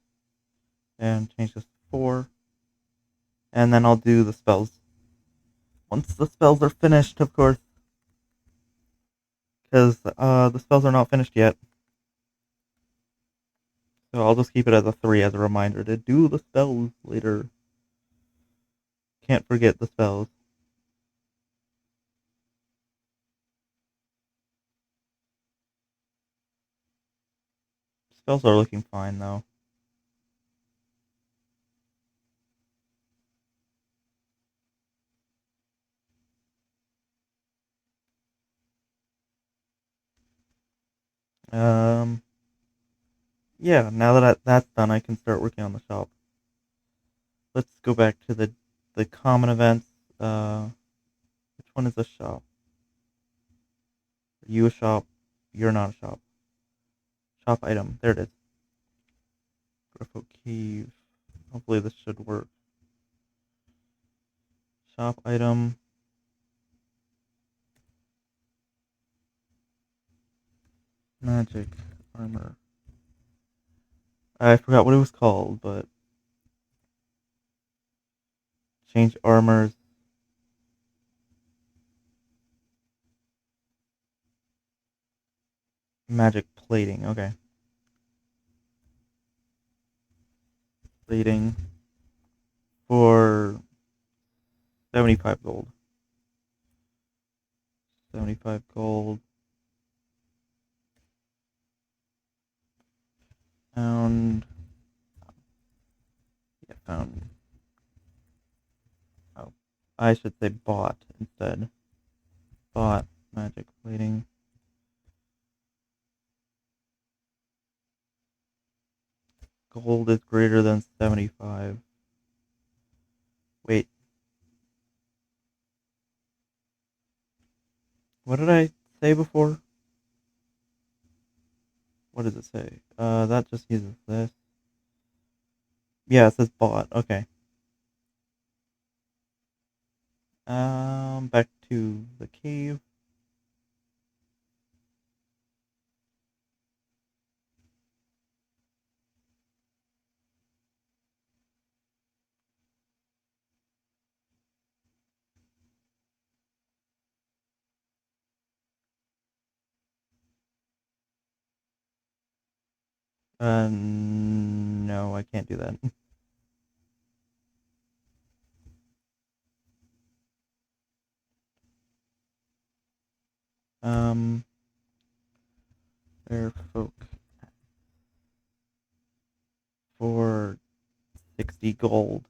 And change this to 4. And then I'll do the spells. Once the spells are finished, of course. Because the spells are not finished yet. So I'll just keep it as a 3 as a reminder to do the spells later. Can't forget the spells. Spells are looking fine though. Um, yeah, now that that's done, I can start working on the shop. Let's go back to the the common events. Which one is a shop? Are you a shop? You're not a shop. Shop item. There it is. Griffo Cave. Hopefully this should work. Shop item. Magic armor. I forgot what it was called, but change armors. Magic plating. Okay. Plating for 75 gold. 75 gold. Found. Yeah, found. Oh. I should say bought instead. Bought magic plating. Gold is greater than 75. Wait. What did I say before? What does it say? That just uses this. Yeah, it says bought. Okay. Back to the cave. No, I can't do that. Um, Fair folk for 60 gold.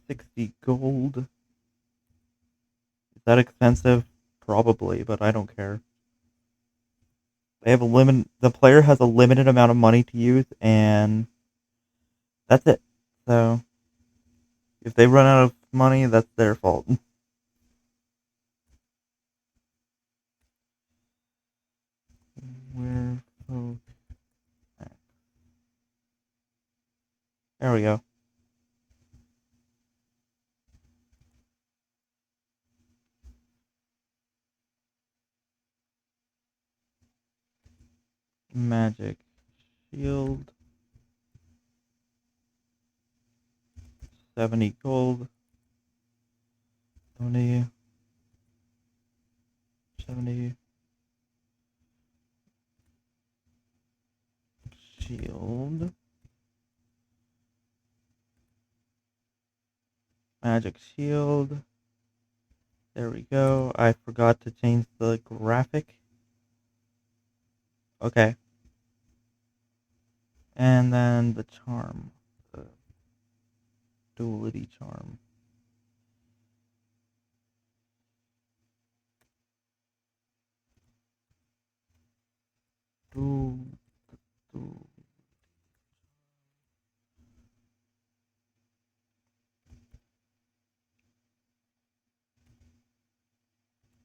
60 gold. Is that expensive? Probably, but I don't care. They have a limit. The player has a limited amount of money to use, and that's it. So if they run out of money, that's their fault. Where folk? There we go. Magic shield. 70 gold. 70. 70. Shield. Magic shield. There we go. I forgot to change the graphic. Okay. And then the charm. The duality charm. Du, du.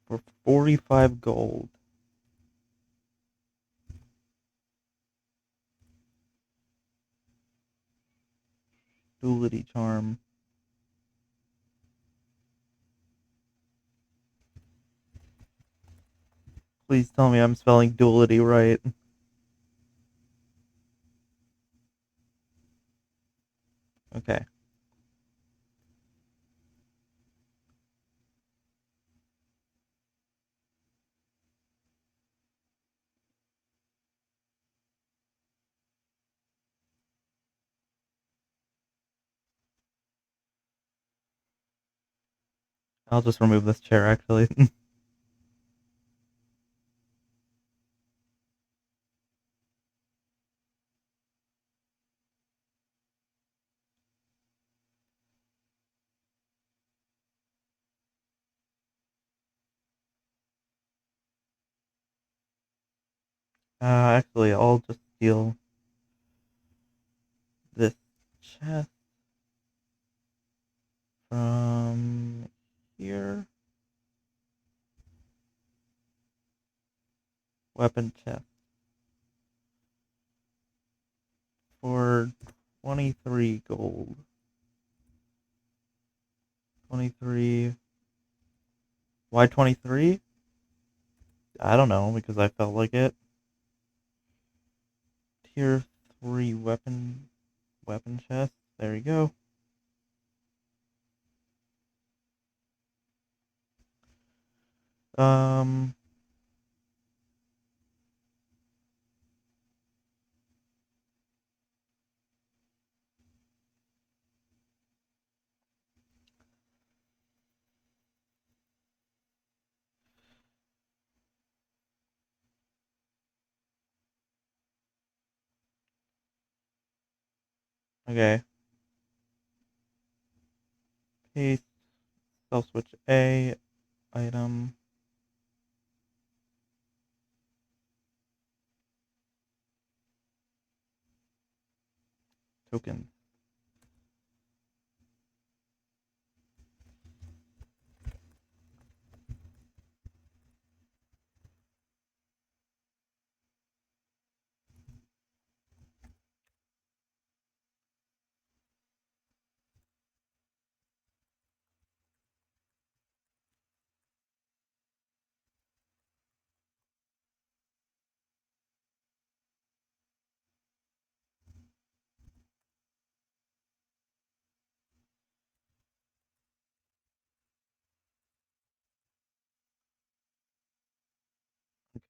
For 45 gold. Duality charm. Please tell me I'm spelling duality right. Okay. I'll just remove this chair actually. Actually, I'll just steal this chest. from here. Weapon chest for 23 gold. 23. Why 23? I don't know, because I felt like it. Tier 3 weapon chest. There you go. Um okay. Paste, self switch A, item, token.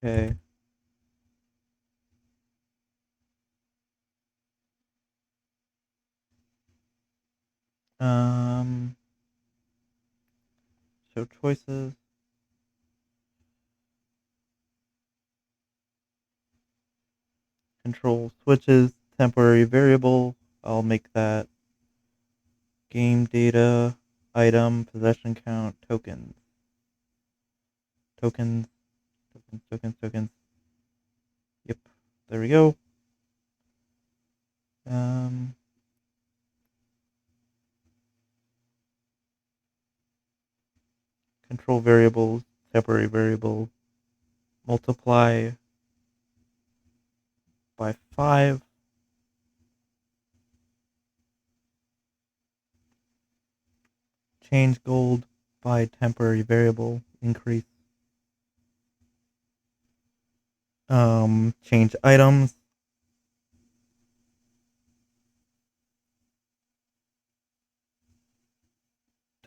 Okay. Um Show choices. Control switches, temporary variable. I'll make that game data, item, possession count, tokens. Tokens, tokens. Yep. There we go. Um Control variables, temporary variable, multiply by 5. Change gold by temporary variable, increase. Change items.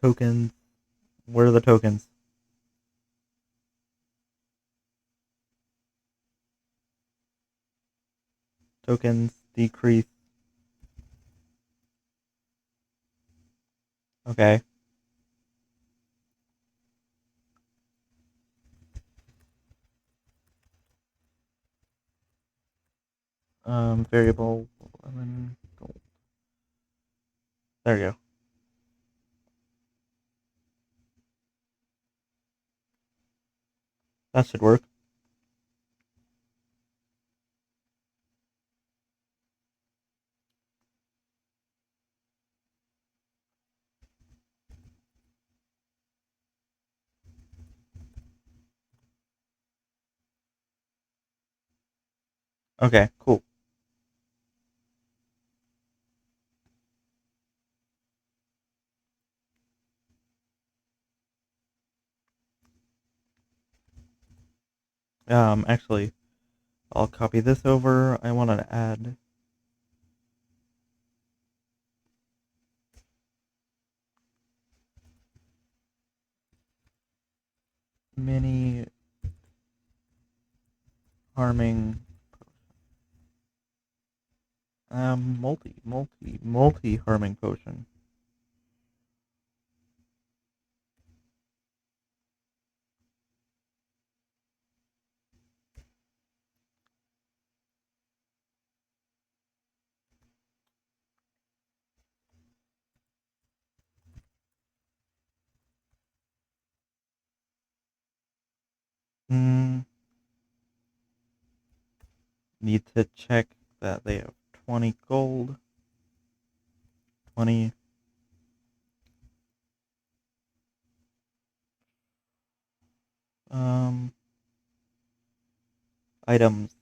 Tokens. Where are the tokens? Tokens, decrease. Okay. Variable 11 gold. There you go. That should work. Okay, cool. Actually, I'll copy this over. I want to add mini harming, multi harming potion. Hmm. Need to check that they have 20 gold. 20. Um, items.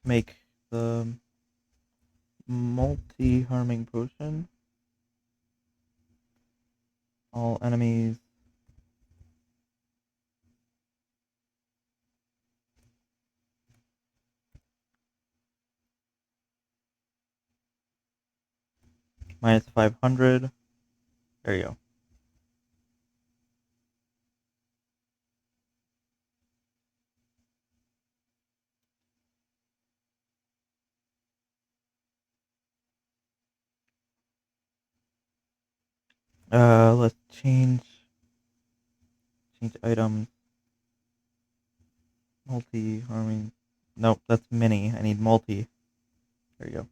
Make the multi-harming potion. All enemies minus 500. There you go. Let's change items. Multi-harming. Nope, that's mini. I need multi. There you go.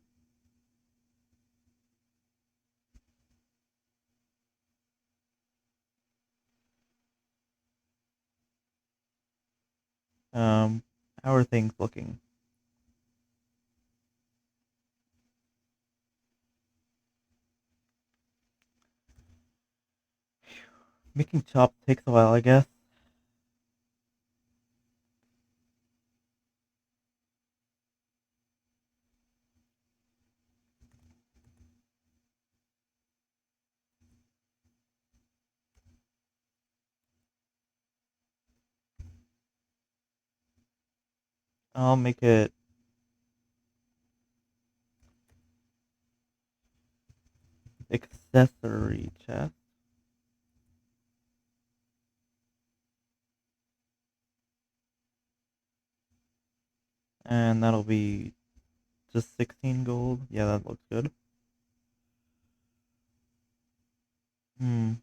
How are things looking? Making chop takes a while, I guess. I'll make it accessory chest. And that'll be just 16 gold. Yeah, that looks good. Hmm.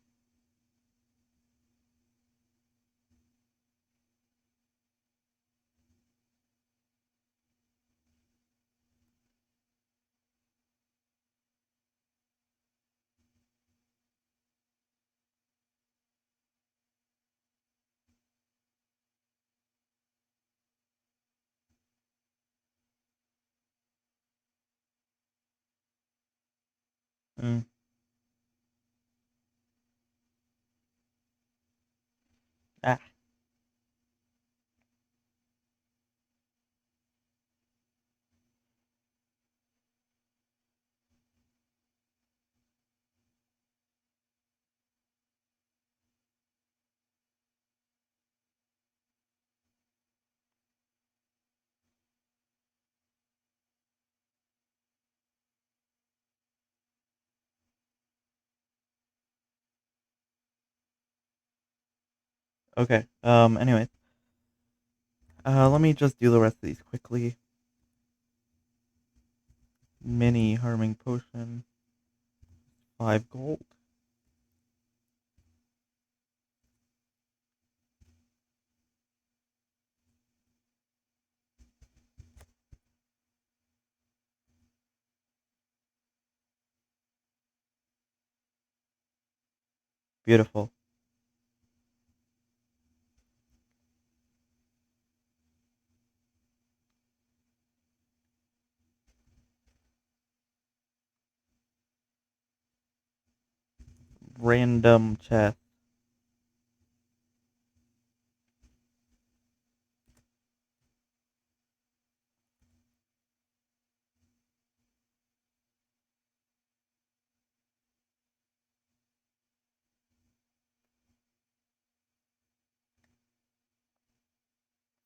Mm. Ah. Okay. Anyways. Let me just do the rest of these quickly. Mini harming potion. 5 gold. Beautiful. Random chest.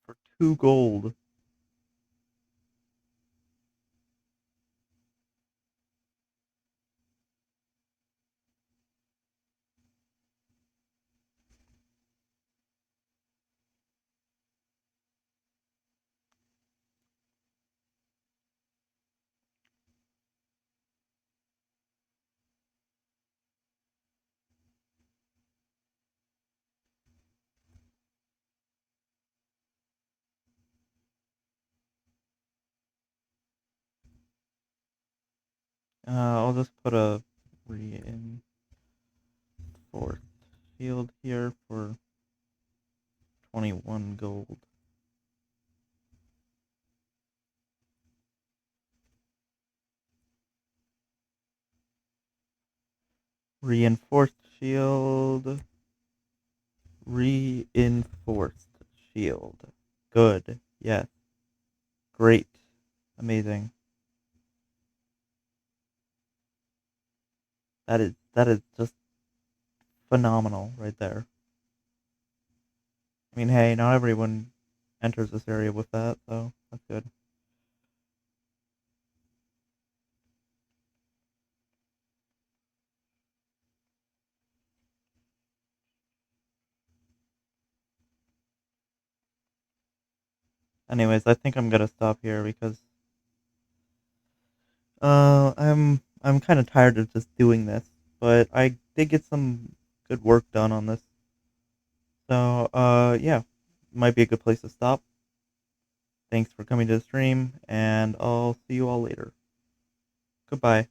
For 2 gold. I'll just put a reinforced shield here for 21 gold. Reinforced shield. Reinforced shield. Good. Yes. Great. Amazing. That is just phenomenal right there. I mean, hey, not everyone enters this area with that, so that's good. Anyways, I think I'm gonna stop here because I'm kind of tired of just doing this, but I did get some good work done on this. So, yeah, might be a good place to stop. Thanks for coming to the stream, and I'll see you all later. Goodbye.